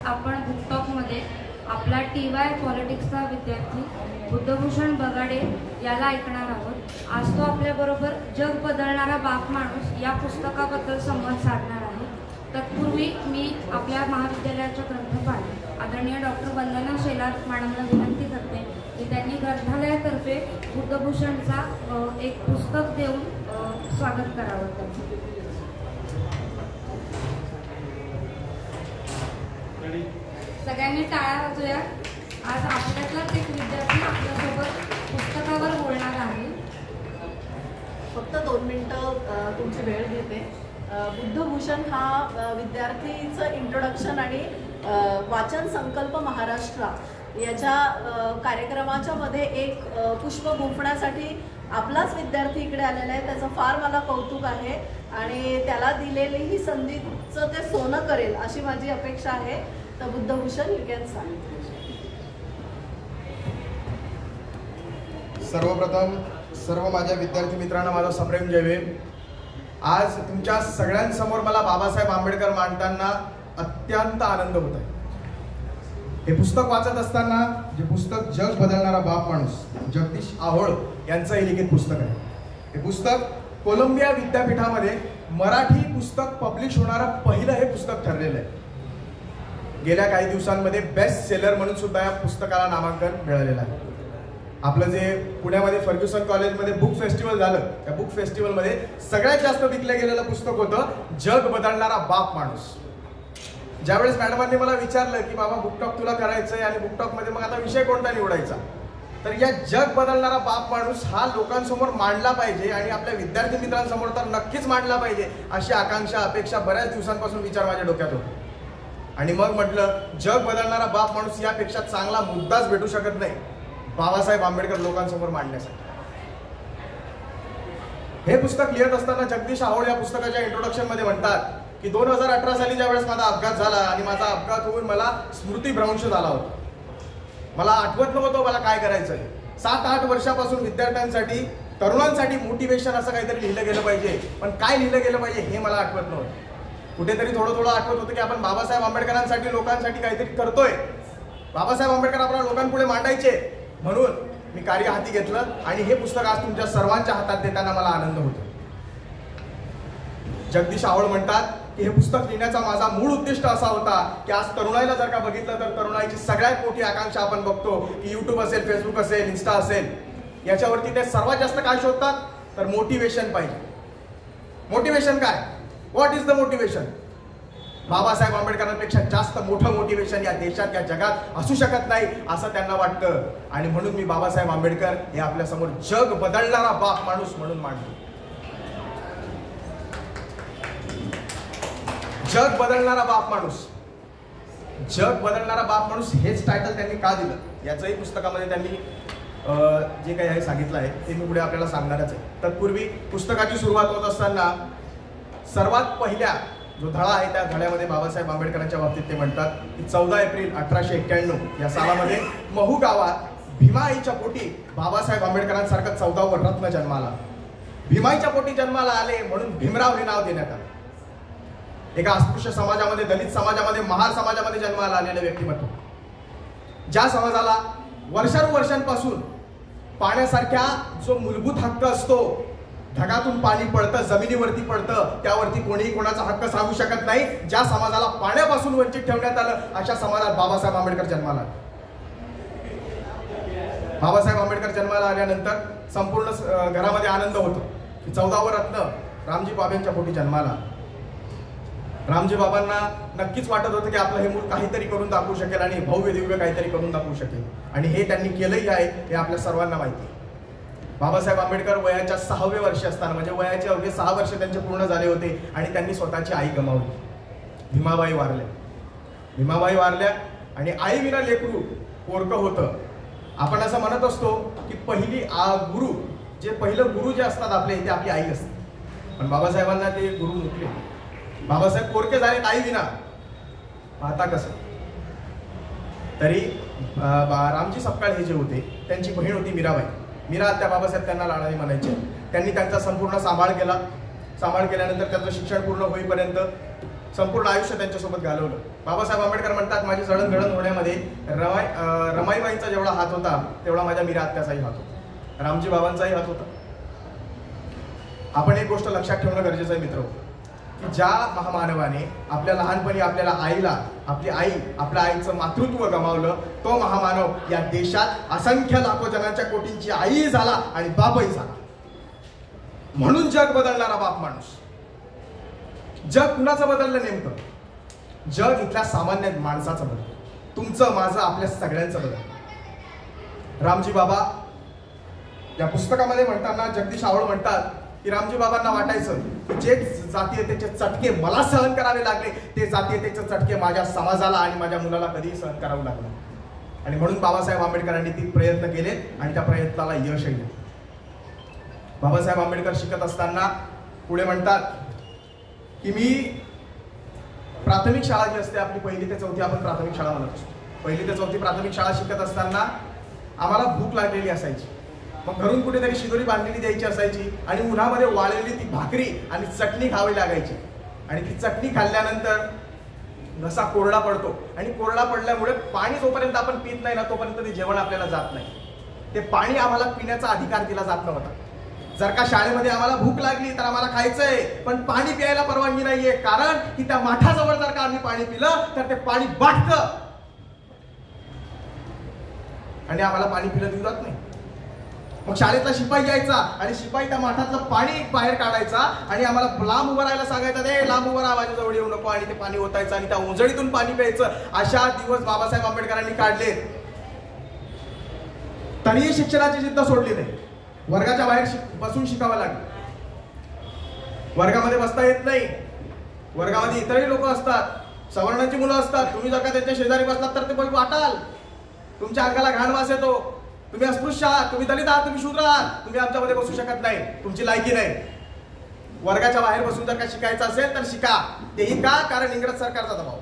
आपण बुकटॉकमध्ये आपला TY पॉलिटिक्सचा विद्यार्थी बुद्धभूषण बगाडे याला ऐकणार आहोत। आज तो आपल्याबरोबर जग बदलणारा बाप माणूस या पुस्तकाबद्दल संवाद साधणार आहे। तत्पूर्वी मी आपल्या महाविद्यालयाच्या ग्रंथपाल आदरणीय डॉक्टर वंदना शेलार मॅडमला विनंती करते की त्यांनी ग्रंथालयातर्फे बुद्धभूषणचा एक पुस्तक देऊन स्वागत करावं। सगळ्यांनी टाळ्या वाजूया। आज आपल्यातलाच एक विद्यार्थी आपल्यासोबत पुस्तकावर बोलणार आहे। फक्त 2 मिनिटं तुमची वेळ घेते। बुद्धभूषण हा विद्यार्थीचं इंट्रोडक्शन आणि वाचन संकल्प महाराष्ट्र याच्या कार्यक्रमाच्या मध्ये एक पुष्प गुंफण्यासाठी आपलाच विद्यार्थी इकडे आलेला आहे। त्याचं फार मला कौतुक आहे आणि त्याला दिलेली ही संधीचं ते सोनं करेल अशी माझी अपेक्षा आहे। तर बुद्धभूषण यू कॅन सांग। सर्वप्रथम सर्व माझ्या विद्यार्थी मित्रांना माझा सप्रेम जय भीम। आज तुमच्या सगळ्यांसमोर मला बाबासाहेब आंबेडकर मांडताना अत्यंत आनंद होत आहे। हे पुस्तक वाचत असताना जे पुस्तक जग बदलणारा बाप माणूस जगदीश आहोळ यांचं हे लिखित पुस्तक आहे। हे पुस्तक कोलंबिया विद्यापीठामध्ये मराठी पुस्तक पब्लिश होणारं पहिलं हे पुस्तक ठरलेलं आहे। गेल्या काही दिवसांमध्ये बेस्ट सेलर म्हणून सुद्धा या पुस्तकाला नामांकन मिळालेलं आहे। आपलं जे पुण्यामध्ये फर्ग्युसन कॉलेजमध्ये बुक फेस्टिवल झालं त्या बुक फेस्टिवलमध्ये सगळ्यात जास्त विकलं गेलेलं पुस्तक होतं जग बदलणारा बाप माणूस। ज्यावेळेस मॅडमांनी मला विचारलं की बाबा बुकटॉक तुला करायचंय आणि बुकटॉकमध्ये मग आता विषय कोणता निवडायचा, तर या जग बदलणारा बाप माणूस हा लोकांसमोर मांडला पाहिजे आणि आपल्या विद्यार्थी मित्रांसमोर तर नक्कीच मांडला पाहिजे अशी आकांक्षा अपेक्षा बऱ्याच दिवसांपासून विचार माझ्या डोक्यात होते। आणि मग म्हटलं जग बदलणारा बाप माणूस यापेक्षा चांगला मुद्दाच भेटू शकत नाही बाबासाहेब आंबेडकर लोकांसमोर मांडण्यासाठी। हे पुस्तक लिहित असताना जगदीश आहोळ या पुस्तकाच्या इंट्रोडक्शन मध्ये म्हणतात की 2018 साली ज्या वेळेस माझा अपघात झाला आणि माझा अपघात होऊन मला स्मृतिभ्रंश झाला होता, मला आठवत नव्हतं मला काय करायचंय। 7-8 वर्षापासून विद्यार्थ्यांसाठी तरुणांसाठी मोटिवेशन असं काहीतरी लिहिलं गेलं पाहिजे, पण काय लिहिलं गेलं पाहिजे हे मला आठवत नव्हतं। कुठेतरी थोडं आठवत होतं की आपण बाबासाहेब आंबेडकरांसाठी लोकांसाठी काहीतरी करतोय, बाबासाहेब आंबेडकर आपल्याला लोकांपुढे मांडायचे, म्हणून मी कार्य हाती घेतलं आणि हे पुस्तक आज तुमच्या सर्वांच्या हातात देताना मला आनंद होतो। जगदीश आहोळ म्हणतात की हे पुस्तक लिहिण्याचा माझा मूळ उद्दिष्ट असा होता की आज तरुणाईला जर का बघितलं तर तरुणाईची सगळ्यात मोठी आकांक्षा आपण बघतो की यूट्यूब असेल, फेसबुक असेल, इन्स्टा असेल, याच्यावरती ते सर्वात जास्त काय शोधतात तर मोटिवेशन पाहिजे। मोटिवेशन काय, what is the motivation? Babasaheb आंबेडकरांपेक्षा जास्त मोठं मोटिवेशन या देशात या जगात असू शकत नाही असं त्यांना वाटतं आणि म्हणून मी बाबासाहेब आंबेडकर हे आपल्या समोर जग बदलणारा बाप माणूस म्हणून मांडतो। जग बदलणारा बाप माणूस, जग बदलणारा बाप माणूस हेच टायटल त्यांनी का दिलं याचंही पुस्तकामध्ये त्यांनी जे काही आहे सांगितलं आहे ते मी पुढे आपल्याला सांगणारच आहे। तत्पूर्वी पुस्तकाची सुरुवात होत असताना सर्वात पहिल्या जो धडा आहे त्या धड्यामध्ये बाबासाहेब आंबेडकरांच्या बाबतीत ते म्हणतात की 14 एप्रिल 1891 या सालामध्ये महू गावात भीमाईच्या पोटी बाबासाहेब आंबेडकरांसारखं 14वं रत्न जन्माला। भीमाईच्या पोटी जन्माला आले म्हणून भीमराव हे नाव देण्यात आलं। एका अस्पृश्य समाजामध्ये, दलित समाजामध्ये, महार समाजामध्ये जन्माला आलेलं व्यक्तिमत्व, ज्या समाजाला वर्षानुवर्षांपासून पाण्यासारख्या जो मूलभूत हक्क असतो, ढगातून पाणी पडतं, जमिनीवरती पडतं, त्यावरती कोणीही कोणाचा हक्क सांगू शकत नाही, ज्या समाजाला पाण्यापासून वंचित ठेवण्यात आलं अशा समाजात बाबासाहेब आंबेडकर जन्माला आले। बाबासाहेब आंबेडकर जन्माला आल्यानंतर संपूर्ण घरामध्ये आनंद होतो की 14वं रत्न रामजी बाबांच्या पोटी जन्माला। रामजी बाबांना नक्कीच वाटत होतं की आपलं हे मूल काहीतरी करून दाखवू शकेल आणि भव्य दिव्य काहीतरी करून दाखवू शकेल आणि हे त्यांनी केलंही आहे हे आपल्या सर्वांना माहिती आहे। बाबासाहेब आंबेडकर वयाच्या 6वे वर्षी असताना म्हणजे वयाचे अवघे 6 वर्ष त्यांचे पूर्ण झाले होते आणि त्यांनी स्वतःची आई गमावली। भीमाबाई वारल्या। भीमाबाई वारल्या आणि आई विना लेकरू पोरकं होतं। आपण असं म्हणत असतो की पहिली गुरु जे पहिलं गुरु जे असतात आपले ते आपली आई असते, पण बाबासाहेबांना ते गुरु मुकले। बाबासाहेब पोरके झाले आई विना, आता कसं तरी रामजी सपकाळ हे जे होते त्यांची बहीण होती मीराबाई। मीरा त्या बाबासाहेब त्यांना लाडाने म्हणायचे। त्यांनी त्यांचा संपूर्ण सांभाळ केला। सांभाळ केल्यानंतर त्यांचं शिक्षण पूर्ण होईपर्यंत संपूर्ण आयुष्य त्यांच्यासोबत घालवलं. बाबासाहेब आंबेडकर म्हणतात, माझी जडणघडण होण्यामध्ये रमाईबाईंचा जेवढा हात होता तेवढा माझ्या मीरा आत्याचाही हात होता, रामजी बाबांचाही हात होता. आपण एक गोष्ट लक्षात ठेवणं गरजेचं आहे मित्र, की ज्या महामानवाने आपल्या लहानपणी आपल्याला आपल्या आईचं मातृत्व गमावलं, तो महामानव या देशात असंख्य लाखो जणांच्या कोटींची आई झाला आणि बापही झाला. म्हणून जग बदलणारा बाप माणूस. जग कुणाचं बदललं नेमकं? जग इथल्या सामान्य माणसाचं बदल, तुमचं माझं आपल्या सगळ्यांचं बदल. रामजी बाबा या पुस्तकामध्ये म्हणताना जगदीश आवळ म्हणतात की रामजी बाबांना वाटायचं की जे जातीयतेचे चटके मला सहन करावे लागले, ते जातीयतेचे चटके माझ्या समाजाला आणि माझ्या मुलाला कधीही सहन करावं लागलं. आणि म्हणून बाबासाहेब आंबेडकरांनी ती प्रयत्न केले आणि त्या प्रयत्नाला यश येईल. बाबासाहेब आंबेडकर शिकत असताना पुढे म्हणतात की मी प्राथमिक शाळा जी असते आपली 1ली ते 4थी आपण प्राथमिक शाळा म्हणत असतो, 1ली ते 4थी प्राथमिक शाळा शिकत असताना आम्हाला भूक लागलेली असायची. मग घरून कुठेतरी शिदोरी बांधलेली द्यायची असायची आणि उन्हामध्ये वाळलेली ती भाकरी आणि चटणी खावी लागायची. आणि ती चटणी खाल्ल्यानंतर घसा कोरडा पडतो आणि कोरडा पडल्यामुळे पाणी जोपर्यंत आपण पित नाही ना तोपर्यंत ते जेवण आपल्याला जात नाही. ते पाणी आम्हाला पिण्याचा अधिकार दिला जात नव्हता. जर का शाळेमध्ये आम्हाला भूक लागली तर आम्हाला खायचंय, पण पाणी प्यायला परवानगी नाहीये, कारण की त्या माठाजवळ जर का आम्ही पाणी पिलं तर ते पाणी बाटतं आणि आम्हाला पाणी पिलं दिलं जात नाही. मग शाळेतला शिपाई यायचा आणि शिपाई त्या माठातलं पाणी बाहेर काढायचा आणि आम्हाला लांब उभं राहायला सांगायचा, ते लांब उभं राहा, माझ्या जवळ येऊ नको, आणि ते पाणी ओतायचं आणि त्या उंजळीतून पाणी प्यायचं. अशा दिवस बाबासाहेब आंबेडकरांनी काढले. तरीही शिक्षणाची जिद्द सोडली नाही. वर्गाच्या बाहेर बसून शिकावं लागलं. वर्गामध्ये बसता येत नाही. वर्गामध्ये इतरही लोक असतात, सवर्णांची मुलं असतात. तुम्ही जर का त्यांच्या शेजारी बसलात तर ते वाटाल, तुमच्या अंगाला घाण वास येतो. तुम्ही अस्पृश्य आहात, तुम्ही दलित आहात, तुम्ही शूद्र आहात, तुम्ही आमच्यामध्ये बसू शकत नाही, तुमची लायकी नाही. वर्गाच्या बाहेर बसून जर का शिकायचं असेल तर शिका. तेही का? कारण इंग्रज सरकारचा दबाव.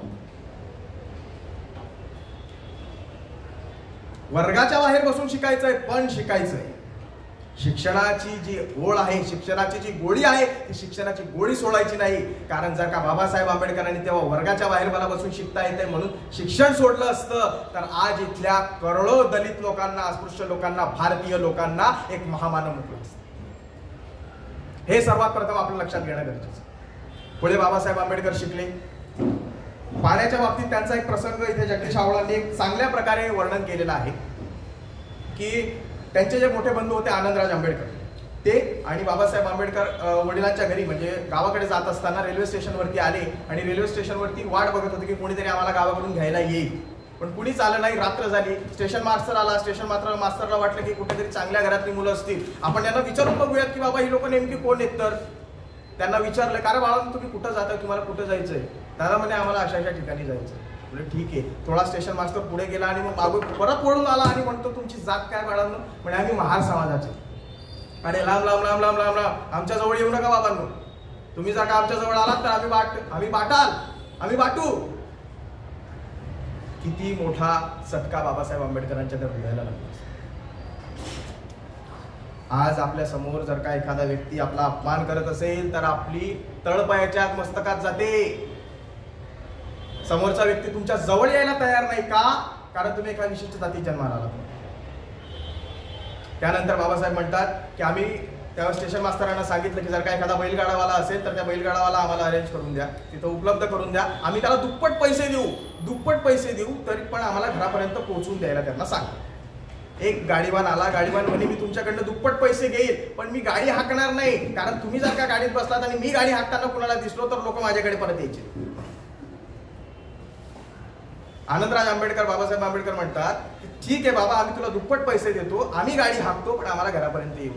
वर्गाच्या बाहेर बसून शिकायचंय, पण शिकायचंय. शिक्षणाची जी ओळ आहे, शिक्षणाची जी गोडी आहे, ती शिक्षणाची गोडी सोडायची नाही. कारण जर का बाबासाहेब आंबेडकरांनी तेव्हा वर्गाच्या बाहेर मला बसून शिकता येते म्हणून शिक्षण सोडलं असतं तर आज इथल्या करोडो दलित लोकांना, अस्पृश्य लोकांना, भारतीय लोकांना एक महामानव म्हटलं असतं. हे सर्वात प्रथम आपण लक्षात घेणं गरजेचं. पुढे बाबासाहेब आंबेडकर शिकले. पाण्याच्या बाबतीत त्यांचा एक प्रसंग इथे जगदीश आवळांनी एक चांगल्या प्रकारे वर्णन केलेलं आहे की त्यांचे जे मोठे बंधू होते आनंदराज आंबेडकर, ते आणि बाबासाहेब आंबेडकर वडिलांच्या घरी म्हणजे गावाकडे जात असताना रेल्वे स्टेशनवरती आले आणि रेल्वे स्टेशनवरती वाट बघत होते की कोणीतरी आम्हाला गावाकडून घ्यायला येईल, पण कुणीच आलं नाही. रात्र झाली. स्टेशन मास्तर आला. स्टेशन मास्टरला वाटलं की कुठेतरी चांगल्या घरातली मुलं असतील, आपण यांना विचारून बघूयात की बाबा ही लोक नेमकी कोण आहेत. तर त्यांना विचारलं, का रे बाळा तुम्ही कुठं जाताय, तुम्हाला कुठं जायचंय? दादा म्हणे आम्हाला अशा अशा ठिकाणी जायचं. म्हणजे ठीक आहे. थोडा स्टेशन मास्टर पुढे गेला आणि मग मागून परत वळून आला आणि म्हणतो तुमची जात काय बाळांनो? म्हणजे आम्ही महार समाजाचे. आणि लांब लांब लांब लांब लांब लांब आमच्या जवळ येऊ नका बाबांनो. तुम्ही जर का आमच्या जवळ आलात तर आम्ही बाटू. किती मोठा चटका बाबासाहेब आंबेडकरांच्या त्या हृदयाला लागला. आज आपल्या समोर जर का एखादा व्यक्ती आपला अपमान करत असेल तर आपली तळपायाच्या मस्तकात जाते. समोरचा व्यक्ती तुमच्या जवळ यायला तयार नाही. का? कारण तुम्ही एका विशिष्ट जातीत जन्माला आलात. त्यानंतर बाबासाहेब म्हणतात की आम्ही त्या स्टेशन मास्तरांना सांगितलं की जर का एखादा बैलगाडावाला असेल तर त्या बैलगाडावाला आम्हाला अरेंज करून द्या, तिथं उपलब्ध करून द्या. आम्ही त्याला दुप्पट पैसे देऊ तरी पण आम्हाला घरापर्यंत पोहोचून द्यायला त्यांना सांगा. एक गाडीवान आला. गाडीवान म्हणे मी तुमच्याकडनं दुप्पट पैसे घेईल, पण मी गाडी हाकणार नाही, कारण तुम्ही जर का गाडीत बसलात आणि मी गाडी हाकताना कुणाला दिसलो तर लोक माझ्याकडे परत यायचे. आनंदराज आंबेडकर, बाबासाहेब आंबेडकर म्हणतात ठीक आहे बाबा, आम्ही तुला दुप्पट पैसे देतो, आम्ही गाडी हाकतो, पण आम्हाला घरापर्यंत येऊ.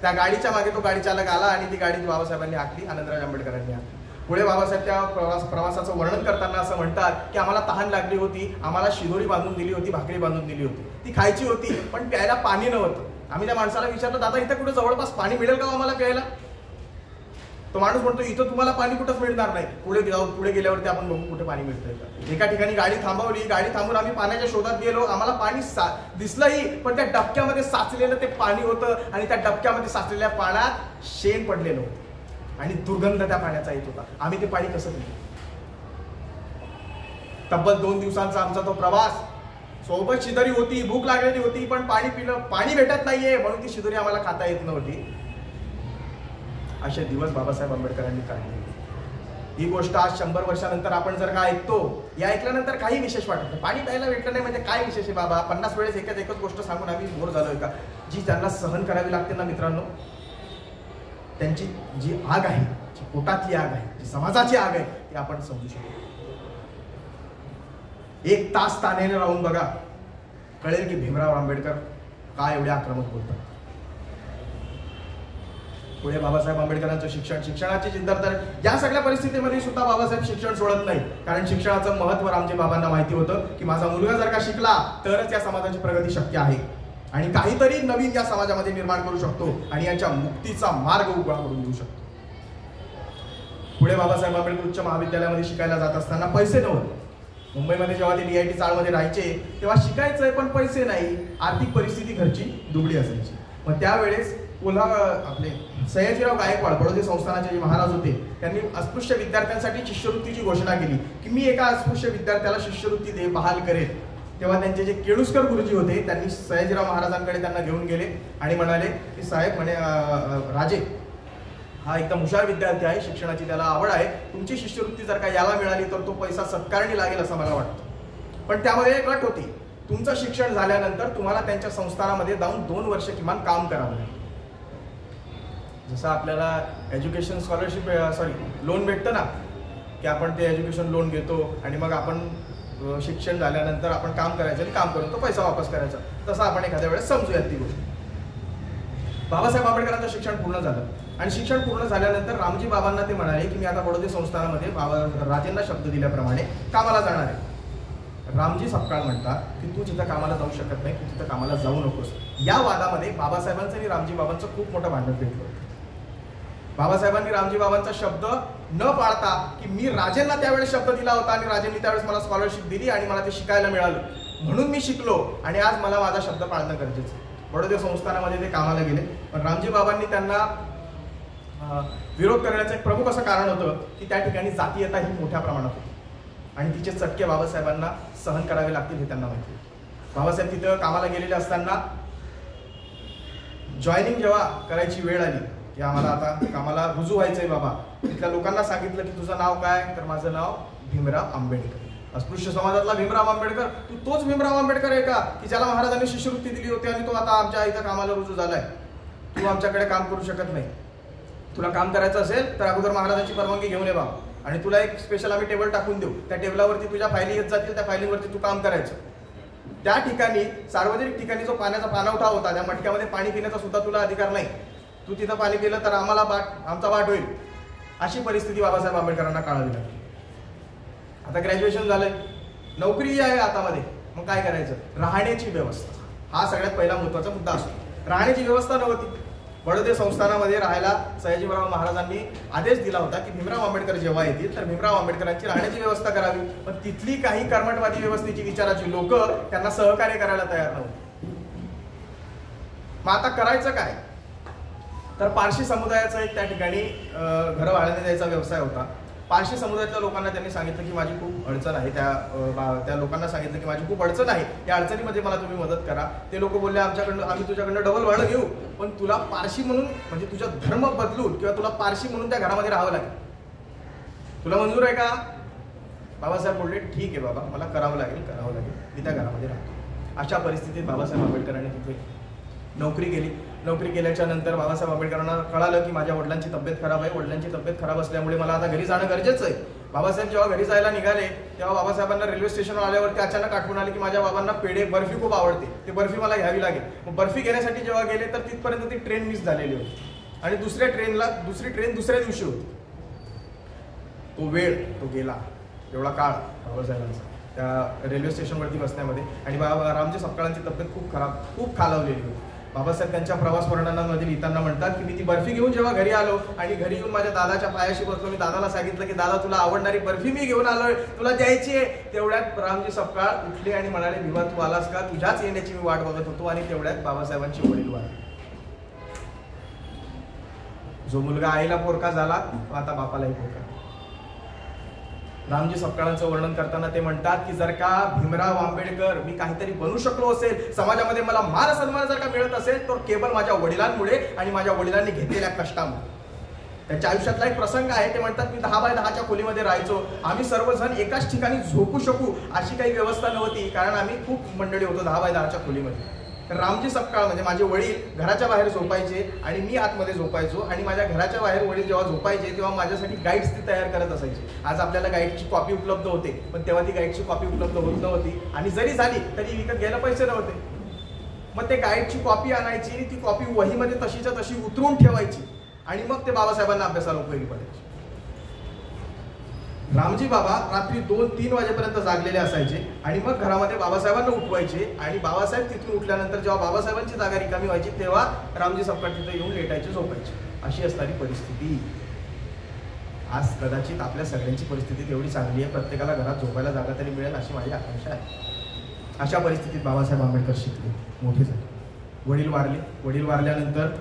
त्या गाडीच्या मागे तो गाडी चालक आला आणि ती गाडी बाबासाहेबांनी हाकली, आनंदराज आंबेडकरांनी हाकली. पुढे बाबासाहेब त्या प्रवासाचं वर्णन करताना असं म्हणतात की आम्हाला तहान लागली होती, आम्हाला शिदोरी बांधून दिली होती, भाकरी बांधून दिली होती, ती खायची होती, पण प्यायला पाणी नव्हतं. आम्ही त्या माणसाला विचारलं, दादा इथं कुठे जवळपास पाणी मिळेल का आम्हाला प्यायला? तो माणूस म्हणतो इथं तुम्हाला पाणी कुठंच मिळणार नाही, पुढे गेल्यावरती आपण बघू कुठे पाणी मिळतंय का. एका ठिकाणी गाडी थांबवली. गाडी थांबून आम्ही पाण्याच्या शोधात गेलो. आम्हाला पाणी दिसलंही, पण त्या डबक्यामध्ये साचलेलं ते पाणी होतं आणि त्या डबक्यामध्ये साचलेल्या पाण्यात शेण पडलेलं होतं आणि दुर्गंध त्या पाण्याचा येत होता. आम्ही ते पाणी कसं पितो? तब्बल 2 दिवसांचा आमचा तो प्रवास. सोबत शिदोरी होती, भूक लागलेली होती, पण पाणी भेटत नाहीये म्हणून ती शिदोरी आम्हाला खाता येत नव्हती. असे दिवस बाबासाहेब आंबेडकरांनी काढले. ही गोष्ट आज 100 वर्षानंतर आपण जर का ऐकतो, या ऐकल्यानंतर काही विशेष वाटत नाही. पाणी प्यायला भेटलं नाही म्हणजे काय विशेष आहे बाबा? 50 वेळेस एकच गोष्ट सांगून आम्ही बोर झालोय का? जी त्यांना सहन करावी लागते ना मित्रांनो, त्यांची जी आग आहे, जी पोटातली आग आहे, जी समाजाची आग आहे, ती आपण समजू शकतो. 1 तास तानेने राहून बघा, कळेल की भीमराव आंबेडकर काय एवढे आक्रमक बोलतात. पुढे बाबासाहेब आंबेडकरांचं शिक्षणाची जिद्द, तर या सगळ्या परिस्थितीमध्ये सुद्धा बाबासाहेब शिक्षण सोडत नाही. कारण शिक्षणाचं महत्त्व रामजी बाबांना माहिती होतं की माझा मुलगा जर का शिकला तरच या समाजाची प्रगती शक्य आहे आणि काहीतरी नवीन या समाजामध्ये निर्माण करू शकतो आणि यांच्या मुक्तीचा मार्ग उघडा करून देऊ शकतो. पुढे बाबासाहेब आंबेडकर उच्च महाविद्यालयामध्ये शिकायला जात असताना पैसे नव्हते. मुंबईमध्ये जेव्हा ते DIT चाळमध्ये राहायचे तेव्हा शिकायचंय पण पैसे नाही, आर्थिक परिस्थिती घरची दुबळी असायची. मग त्यावेळेस आपले सयाजीराव गायकवाड बडोदे संस्थानाचे जे महाराज होते, त्यांनी अस्पृश्य विद्यार्थ्यांसाठी शिष्यवृत्तीची घोषणा केली की मी एका अस्पृश्य विद्यार्थ्याला शिष्यवृत्ती बहाल करेल. तेव्हा त्यांचे जे केळुस्कर गुरुजी होते त्यांनी सयाजीराव महाराजांकडे त्यांना घेऊन गेले आणि म्हणाले की साहेब, म्हणे राजे हा एकदम हुशार विद्यार्थी आहे, शिक्षणाची त्याला आवड आहे, तुमची शिष्यवृत्ती जर का याला मिळाली तर तो पैसा सत्कारणी लागेल असं मला वाटतं. पण त्यामध्ये एक अट होती, तुमचं शिक्षण झाल्यानंतर तुम्हाला त्यांच्या संस्थानामध्ये जाऊन 2 वर्ष किमान काम करावं लागेल. जसं आपल्याला एज्युकेशन स्कॉलरशिप लोन भेटतं ना, की आपण ते एज्युकेशन लोन घेतो आणि मग आपण शिक्षण झाल्यानंतर आपण काम करायचं आणि काम करून तो पैसा वापस करायचा, तसं आपण एखाद्या वेळेस समजूयात ती गोष्ट. बाबासाहेब आंबेडकरांचं शिक्षण पूर्ण झालं आणि शिक्षण पूर्ण झाल्यानंतर रामजी बाबांना ते म्हणाले की मी आता बडोदे संस्थानामध्ये राजेंना शब्द दिल्याप्रमाणे कामाला जाणार आहे. रामजी सपकाळ म्हणतात की तू जिथं कामाला जाऊ शकत नाही, तू तिथं कामाला जाऊ नकोस. या वादामध्ये बाबासाहेबांचं आणि रामजी बाबांचं खूप मोठं भांडण पेटलं. बाबासाहेबांनी रामजी बाबांचा शब्द न पाळता, की मी राजेंना त्यावेळेस शब्द दिला होता आणि राजेंनी त्यावेळेस मला स्कॉलरशिप दिली आणि मला ते शिकायला मिळालं म्हणून मी शिकलो आणि आज मला माझा शब्द पाळणं गरजेचं आहे. बडोदे संस्थानामध्ये ते कामाला गेले, पण रामजी बाबांनी त्यांना विरोध करण्याचं एक प्रमुख असं कारण होतं की त्या ठिकाणी जातीयता ही मोठ्या प्रमाणात होती आणि तिचे चटके बाबासाहेबांना सहन करावे लागतील हे त्यांना माहिती. बाबासाहेब तिथं कामाला गेलेले असताना जॉईनिंग जेव्हा करायची वेळ आली की आम्हाला आता कामाला रुजू व्हायचंय बाबा, तिथल्या लोकांना सांगितलं की तुझं नाव काय, तर माझं नाव भीमराव आंबेडकर. अस्पृश्य समाजातला भीमराव आंबेडकर, तू तोच भीमराव आंबेडकर आहे का की ज्याला महाराजांनी शिष्यवृत्ती दिली होती आणि तो आता आमच्या इथं कामाला रुजू झालाय? तू आमच्याकडे काम करू शकत नाही. तुला काम करायचं असेल तर अगोदर महाराजांची परवानगी घेऊन ये बाबा आणि तुला एक स्पेशल आम्ही टेबल टाकून देऊ, त्या टेबलावरती तुझ्या फायली येत जातील, त्या फायलीवरती तू काम करायचं. त्या ठिकाणी सार्वजनिक ठिकाणी जो पाण्याचा पाणवठा होता त्या मटक्यामध्ये पाणी पिण्याचा सुद्धा तुला अधिकार नाही. तू तिथं पाणी पिलं तर आमचा वाट होईल. अशी परिस्थिती बाबासाहेब आंबेडकरांना काढावी लागली. आता ग्रॅज्युएशन झालंय, नोकरी आहे हातामध्ये, मग काय करायचं? राहण्याची व्यवस्था हा सगळ्यात पहिला महत्वाचा मुद्दा असतो. राहण्याची व्यवस्था नव्हती. बडोदे संस्थानामध्ये राहायला सयाजीराव महाराजांनी आदेश दिला होता की भीमराव आंबेडकर जेव्हा येतील तर भीमराव आंबेडकरांची राहण्याची व्यवस्था करावी. पण तिथली काही कर्मठवादी व्यवस्थेची विचाराची लोक त्यांना सहकार्य करायला तयार नव्हते. मग आता करायचं काय? तर पारशी समुदायाचा एक त्या ठिकाणी घरं भाड्याने द्यायचा व्यवसाय होता. पारशी समुदायातल्या लोकांना त्यांनी सांगितलं की माझी खूप अडचण आहे, त्या लोकांना सांगितलं की माझी खूप अडचण आहे, या अडचणीमध्ये मला तुम्ही मदत करा. ते लोक बोलले आम्ही तुझ्याकडनं डबल भाडं घेऊ, पण तुला पारशी म्हणून म्हणजे तुझा धर्म बदलून किंवा तुला पारशी म्हणून त्या घरामध्ये राहावं लागेल. तुला मंजूर आहे का? बाबासाहेब बोलले ठीक आहे बाबा, मला करावं लागेल, मी त्या घरामध्ये राहतो. अशा परिस्थितीत बाबासाहेब आंबेडकरांनी तिथे नोकरी केली. नोकरी केल्याच्या नंतर बाबासाहेब आंबेडकरांना कळालं की माझ्या वडिलांची तब्येत खराब आहे, वडिलांची तब्येत खराब असल्यामुळे मला आता घरी जाणं गरजेचं आहे. बाबासाहेब जेव्हा घरी जायला निघाले तेव्हा बाबासाहेबांना रेल्वे स्टेशनवर आल्यावरती अचानक आठवण आली की माझ्या बाबांना पेढे बर्फी खूप आवडते, ती बर्फी मला घ्यावी लागेल. मग बर्फी घेण्यासाठी जेव्हा गेले तर तिथपर्यंत ती ट्रेन मिस झालेली होती आणि दुसरी ट्रेन दुसऱ्या दिवशी होती. तो गेला एवढा काळ बाबासाहेबांचा त्या रेल्वे स्टेशनवरती बसण्यामध्ये आणि रामजी सपकाळांची तब्येत खूप खालावलेली होती. बाबासाहेब त्यांच्या प्रवास वर्णनामध्ये लिहिताना म्हणतात की मी ती बर्फी घेऊन जेव्हा घरी आलो आणि घरी येऊन माझ्या दादाच्या पायाशी बसलो, मी दादाला सांगितलं की दादा तुला आवडणारी बर्फी मी घेऊन आलोय, तुला द्यायची आहे. तेवढ्यात रामजी सपकाळ उठले आणि म्हणाले भीमा तू आलास का? तुझ्याच येण्याची मी वाट बघत होतो. आणि तेवढ्यात बाबासाहेबांची वडील वारले. जो मुलगा आईला पोरका झाला तो आता बापालाही पोरका. रामजी सपकाळांचं वर्णन करताना ते म्हणतात की जर का भीमराव आंबेडकर मी काहीतरी बनू शकलो असेल, समाजामध्ये मला मान सन्मान जर का मिळत असेल, तर केवळ माझ्या वडिलांमुळे आणि माझ्या वडिलांनी घेतलेल्या कष्टामुळे. त्यांच्या आयुष्यातला एक प्रसंग आहे. ते म्हणतात मी 10 बाय 10च्या खोलीमध्ये राहायचो. आम्ही सर्वजण एकाच ठिकाणी झोपू शकू अशी काही व्यवस्था नव्हती, कारण आम्ही खूप मंडळी होतो 10 बाय 10च्या खोलीमध्ये. तर रामजी सपकाळ म्हणजे माझे वडील घराच्या बाहेर झोपायचे आणि मी आतमध्ये झोपायचो, आणि माझ्या घराच्या बाहेर वडील जेव्हा झोपायचे तेव्हा माझ्यासाठी गाईड्स ती तयार करत असायचे. आज आपल्याला गाईडची कॉपी उपलब्ध होते, पण तेव्हा ती गाईडची कॉपी उपलब्ध होत नव्हती, आणि जरी झाली तरी विकत घ्यायला पैसे नव्हते. मग ते गाईडची कॉपी आणायची, ती कॉपी वहीमध्ये तशीच्या तशी उतरून ठेवायची, आणि मग ते बाबासाहेबांना अभ्यासाला उपयोगी पडायचे. रामजी बाबा रात्री 2-3 वाजेपर्यंत जागलेले असायचे, आणि मग घरामध्ये बाबासाहेबांना उठवायचे, आणि बाबासाहेब तिथून उठल्यानंतर जेव्हा बाबासाहेबांची जागा रिकामी व्हायची तेव्हा रामजी सपकाळ तिथे येऊन लेटायचे, झोपायचे. अशी असणारी परिस्थिती. आज कदाचित आपल्या सगळ्यांची परिस्थिती तेवढी चांगली आहे, प्रत्येकाला घरात झोपायला जागा तरी मिळेल अशी माझी आकांक्षा आहे. अशा परिस्थितीत बाबासाहेब आंबेडकर शिकले, मोठे झाले. वडील वारले. वडील वारल्यानंतर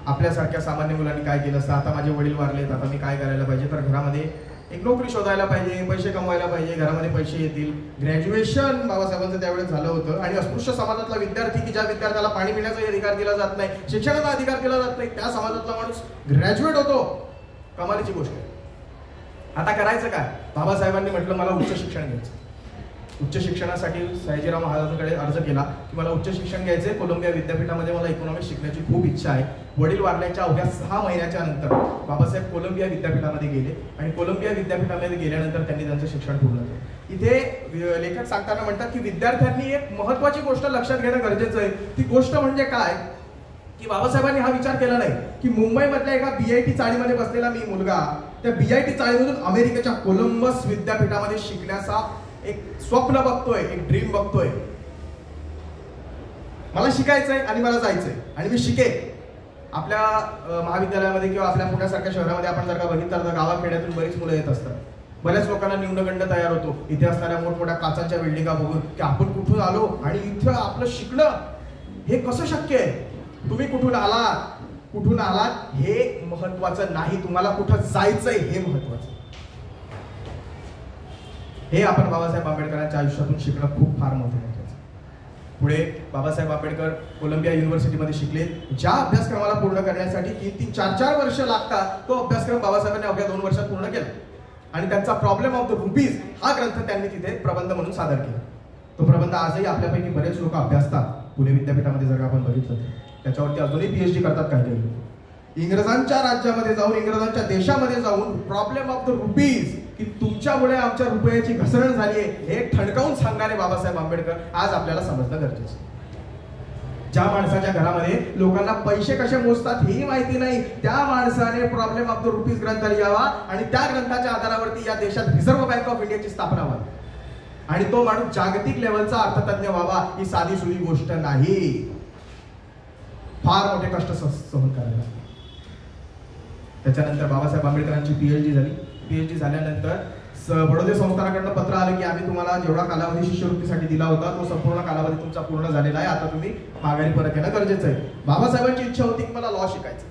आपल्यासारख्या सामान्य मुलांनी काय केलं असतं, आता माझे वडील वारलेत, आता मी काय करायला पाहिजे, तर घरामध्ये एक नोकरी शोधायला पाहिजे, पैसे कमवायला पाहिजे, घरामध्ये पैसे येतील. ग्रॅज्युएशन बाबासाहेबांचं त्यावेळेस झालं होतं, आणि अस्पृश्य समाजातला विद्यार्थी की ज्या विद्यार्थ्याला पाणी पिण्याचा अधिकार दिला जात नाही, शिक्षणाचा अधिकार दिला जात नाही, त्या समाजातला माणूस ग्रॅज्युएट होतो. कमालीची गोष्ट आहे. आता करायचं काय? बाबासाहेबांनी म्हटलं मला उच्च शिक्षण घ्यायचं. उच्च शिक्षणासाठी सयाजीराव महाराजांकडे अर्ज केला की मला उच्च शिक्षण घ्यायचे, कोलंबिया विद्यापीठामध्ये मला इकॉनॉमिक्स शिकण्याची खूप इच्छा आहे. वडील वारल्याच्या अवघ्या 6 महिन्याच्या नंतर बाबासाहेब कोलंबिया विद्यापीठामध्ये गेले, आणि कोलंबिया विद्यापीठामध्ये गेल्यानंतर त्यांनी त्यांचं शिक्षण पूर्ण केलं. इथे लेखक सांगताना म्हणतात की विद्यार्थ्यांनी एक महत्वाची गोष्ट लक्षात घेणं गरजेचं आहे. ती गोष्ट म्हणजे काय की बाबासाहेबांनी हा विचार केला नाही की मुंबईमधल्या एका BIT चाळीमध्ये बसलेला मी मुलगा त्या BIT चाळीमधून अमेरिकेच्या कोलंबस विद्यापीठामध्ये शिकण्याचा एक स्वप्न बघतोय, एक ड्रीम बघतोय. मला शिकायचंय आणि मला जायचंय आणि मी शिकेन. आपल्या महाविद्यालयामध्ये किंवा आपल्या पुण्यासारख्या शहरामध्ये आपण जर का बघितलं तर गावाखेड्यातून बरीच मुलं येत असतात. बऱ्याच लोकांना न्यूनगंड तयार होतो इथे असणाऱ्या मोठमोठ्या काचांच्या बिल्डिंगा बघून की आपण कुठून आलो आणि इथं आपलं शिकणं हे कसं शक्य आहे. तुम्ही कुठून आलात हे महत्वाचं नाही, तुम्हाला कुठं जायचंय हे महत्वाचं. हे आपण बाबासाहेब आंबेडकरांच्या आयुष्यातून शिकणं खूप फार महत्त्वाचं. पुढे बाबासाहेब आंबेडकर कोलंबिया युनिव्हर्सिटीमध्ये शिकले. ज्या अभ्यासक्रमाला पूर्ण करण्यासाठी 3-4 वर्ष लागतात तो अभ्यासक्रम बाबासाहेबांनी अवघ्या 2 वर्षात पूर्ण केला. आणि त्यांचा प्रॉब्लेम ऑफ द रुपीज हा ग्रंथ त्यांनी तिथे प्रबंध म्हणून सादर केला. तो प्रबंध आजही आपल्यापैकी बरेच लोक अभ्यासतात. पुणे विद्यापीठामध्ये जर आपण बघितलं त्याच्यावरती अजूनही PhD करतात काही लोक. इंग्रजांच्या राज्यामध्ये जाऊन, इंग्रजांच्या देशामध्ये जाऊन प्रॉब्लेम ऑफ द रुपीज की तुमच्यामुळे आमच्या रुपयाची घसरण झाली आहे हे ठणकावून सांगणारे बाबासाहेब आंबेडकर आज आपल्याला समजणं गरजेचं आहे. ज्या माणसाच्या घरामध्ये लोकांना पैसे कसे मोजतात हेही माहिती नाही त्या माणसाने प्रॉब्लेम ऑफ द रुपीज ग्रंथ लिहावा आणि त्या ग्रंथाच्या आधारावरती या देशात रिझर्व्ह बँक ऑफ इंडियाची स्थापना व्हावी आणि तो माणूस जागतिक लेवलचा अर्थतज्ञ व्हावा. ही साधी सुधी गोष्ट नाही, फार मोठे कष्ट सहन करायला लागते. त्याच्यानंतर बाबासाहेब आंबेडकरांची PhD झाली. PhD झाल्यानंतर बडोदे संस्थानाकडनं पत्र आलं की आम्ही तुम्हाला जेवढा कालावधी शिष्यवृत्तीसाठी दिला होता तो संपूर्ण कालावधी तुमचा पूर्ण झालेला आहे, आता तुम्ही माघारी परत येणं गरजेचं आहे. बाबासाहेबांची इच्छा होती की मला लॉ शिकायचं.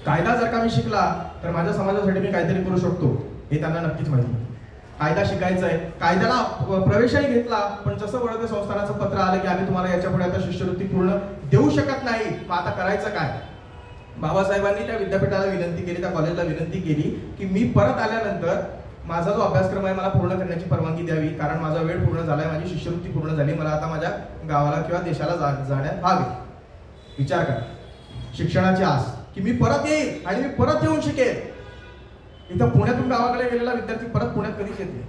कायदा जर का मी शिकला तर माझ्या समाजासाठी मी काहीतरी करू शकतो हे त्यांना नक्कीच माहिती होतं. कायदा शिकायचा आहे, कायद्याला प्रवेशही घेतला, पण जसं बडोदे संस्थानाचं पत्र आलं की आम्ही तुम्हाला याच्यापुढे आता शिष्यवृत्ती पूर्ण देऊ शकत नाही, मग आता करायचं काय. बाबासाहेबांनी त्या विद्यापीठाला विनंती केली, त्या कॉलेजला विनंती केली की मी परत आल्यानंतर माझा जो अभ्यासक्रम आहे मला पूर्ण करण्याची परवानगी द्यावी, कारण माझा वेळ पूर्ण झालाय, माझी शिष्यवृत्ती पूर्ण झाली, मला आता माझ्या गावाला किंवा देशाला जाण्यात भाग आहे. विचार करा, शिक्षणाची आस की मी परत येईल आणि मी परत येऊन शिकेल. इथं पुण्यातून गावाकडे गेलेला विद्यार्थी परत पुण्यात कधीच येत नाही,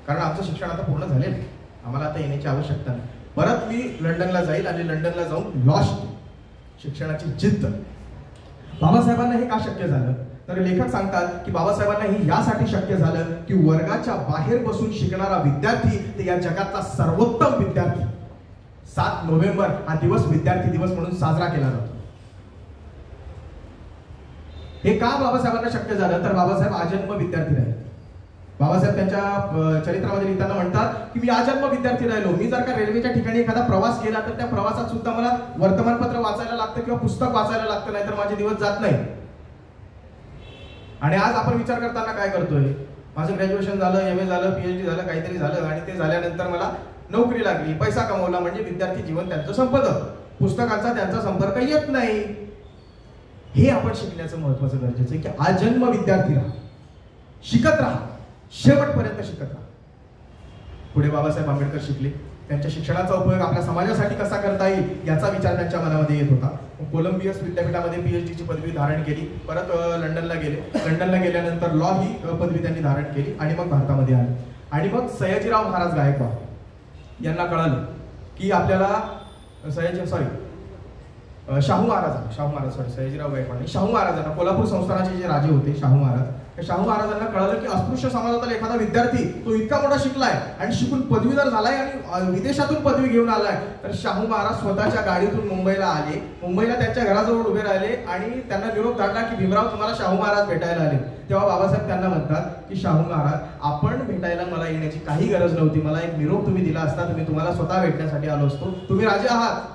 कारण आमचं शिक्षण आता पूर्ण झालेलं आहे, आम्हाला आता येण्याची आवश्यकता नाही. परत मी लंडनला जाईल आणि लंडनला जाऊन लॉ शिकेल. शिक्षणाची जिद्द. बाबासाहेबांना हे का शक्य झालं तर लेखक सांगतात की बाबासाहेबांना हे यासाठी शक्य झालं की वर्गाच्या बाहेर बसून शिकणारा विद्यार्थी ते या जगातला सर्वोत्तम विद्यार्थी. 7 नोव्हेंबर हा दिवस विद्यार्थी दिवस म्हणून साजरा केला जातो. हे का बाबासाहेबांना शक्य झालं तर बाबासाहेब आजन्म विद्यार्थी राहिले. बाबासाहेब त्यांच्या चरित्रामध्ये लिहिताना म्हणतात की मी आजन्म विद्यार्थी राहिलो. मी जर का रेल्वेच्या ठिकाणी एखादा प्रवास केला तर त्या प्रवासात सुद्धा मला वर्तमानपत्र वाचायला लागतं किंवा पुस्तक वाचायला लागतं, नाहीतर माझे दिवस जात नाही. आणि आज आपण विचार करताना काय करतोय, माझं ग्रॅज्युएशन झालं, MA झालं, PhD झालं, काहीतरी झालं आणि ते झाल्यानंतर मला नोकरी लागली, पैसा कमवला, म्हणजे विद्यार्थी जीवन त्यांचं संपलं, पुस्तकाचा त्यांचा संपर्क येत नाही. हे आपण शिकण्याचं महत्वाचं गरजेचं आहे की आजन्म विद्यार्थी राहा, शिकत राहा, शेवटपर्यंत शिकत राहा. पुढे बाबासाहेब आंबेडकर शिकले, त्यांच्या शिक्षणाचा उपयोग आपल्या समाजासाठी कसा करता येईल याचा विचार त्यांच्या मनामध्ये येत होता. कोलंबियस विद्यापीठामध्ये PhD ची पदवी धारण केली, परत लंडनला गेले, लंडनला गेल्यानंतर लॉ ही पदवी त्यांनी धारण केली आणि मग भारतामध्ये आले. आणि मग सयाजीराव महाराज गायकवाड यांना कळालं की आपल्याला शाहू महाराजांना, कोल्हापूर संस्थानाचे जे राजे होते शाहू महाराज, त्या शाहू महाराजांना कळालं की अस्पृश्य समाजातला एखादा विद्यार्थी तो इतका मोठा शिकलाय आणि शिकून पदवीधर झालाय आणि विदेशातून पदवी घेऊन आलाय, तर शाहू महाराज स्वतःच्या गाडीतून मुंबईला आले, मुंबईला त्यांच्या घराजवळ उभे राहिले आणि त्यांना निरोप धाडला की भीमराव तुम्हाला शाहू महाराज भेटायला आले. तेव्हा बाबासाहेब त्यांना म्हणतात की शाहू महाराज आपण भेटायला मला येण्याची काही गरज नव्हती, मला एक निरोप तुम्ही दिला असता तर मी तुम्हाला स्वतः भेटण्यासाठी आलो असतो, तुम्ही राजे आहात.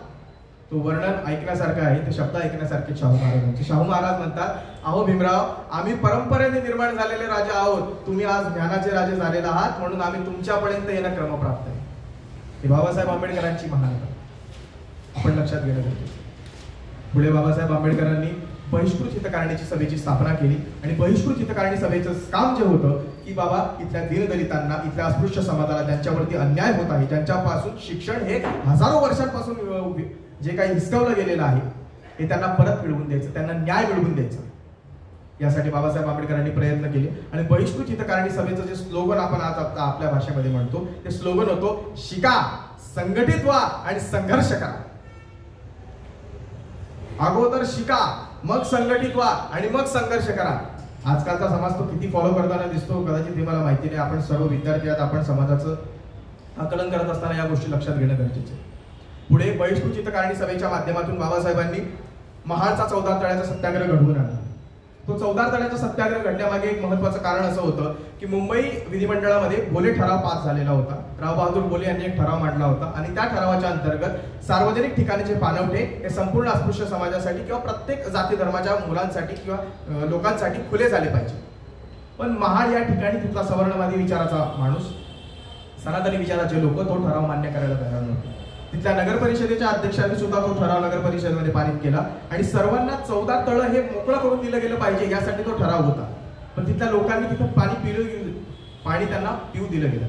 तो वर्णन ऐकण्यासारखं आहे, ते शब्द ऐकण्यासारखे शाहू महाराजांचे. शाहू महाराज म्हणतात, अहो भीमराव, आम्ही परंपरेने निर्माण झालेले राजे आहोत, तुम्ही आज ज्ञानाचे राजे झालेले आहात, म्हणून आम्ही तुमच्यापर्यंत येणं क्रमप्राप्त आहे. हे बाबासाहेब आंबेडकरांची महानता आपण लक्षात घेणं गरजेचं. पुढे बाबासाहेब आंबेडकरांनी बहिष्कृत हितकारणीची सभेची स्थापना केली आणि बहिष्कृत हितकारणी सभेचं काम जे होतं की बाबा इथल्या दीनदलितांना, इथल्या अस्पृश्य समाजाला ज्यांच्यावरती अन्याय होत आहे, ज्यांच्यापासून शिक्षण हे हजारो वर्षांपासून जे काही हिसकावलं गेलेलं आहे हे त्यांना परत मिळवून द्यायचं, त्यांना न्याय मिळवून द्यायचा, यासाठी बाबासाहेब आंबेडकरांनी प्रयत्न केले. आणि बहिष्कृत हितकारणी सभेचं जे स्लोगन आपण आज आपल्या भाषेमध्ये म्हणतो ते स्लोगन होतो, शिका, संघटित व्हा आणि संघर्ष करा. अगोदर शिका, मग संघटित व्हा आणि मग संघर्ष करा. आजकालचा समाज तो किती फॉलो करताना दिसतो कदाचित हे मला माहिती नाही. आपण सर्व विद्यार्थी आहात, आपण समाजाचं आकलन करत असताना या गोष्टी लक्षात घेणं गरजेचं आहे. पुढे बहिष्कृत हितकारणी सभेच्या माध्यमातून बाबासाहेबांनी महाडचा 14 तळ्याचा सत्याग्रह घडवून आणला. तो 14 तळ्याचा सत्याग्रह घडण्यामागे एक महत्वाचं कारण असं होतं की मुंबई विधिमंडळामध्ये बोले ठराव पास झालेला होता. राव बहादूर बोले यांनी एक ठराव मांडला होता आणि त्या ठरावाच्या अंतर्गत सार्वजनिक ठिकाणचे पाणवठे हे संपूर्ण अस्पृश्य समाजासाठी किंवा प्रत्येक जाती धर्माच्या मुलांसाठी किंवा लोकांसाठी खुले झाले पाहिजे. पण महाड या ठिकाणी तिथला सवर्णवादी विचाराचा माणूस, सनातनी विचाराचे लोक तो ठराव मान्य करायला तयार नव्हते. तिथल्या नगर परिषदेच्या अध्यक्षांनी सुद्धा तो ठराव नगर परिषदेमध्ये पारित केला आणि सर्वांना 14 तळं हे मोकळं करून दिलं गेलं पाहिजे यासाठी तो ठराव होता. पण तिथल्या लोकांनी तिथं पाणी त्यांना पिऊ दिलं गेलं.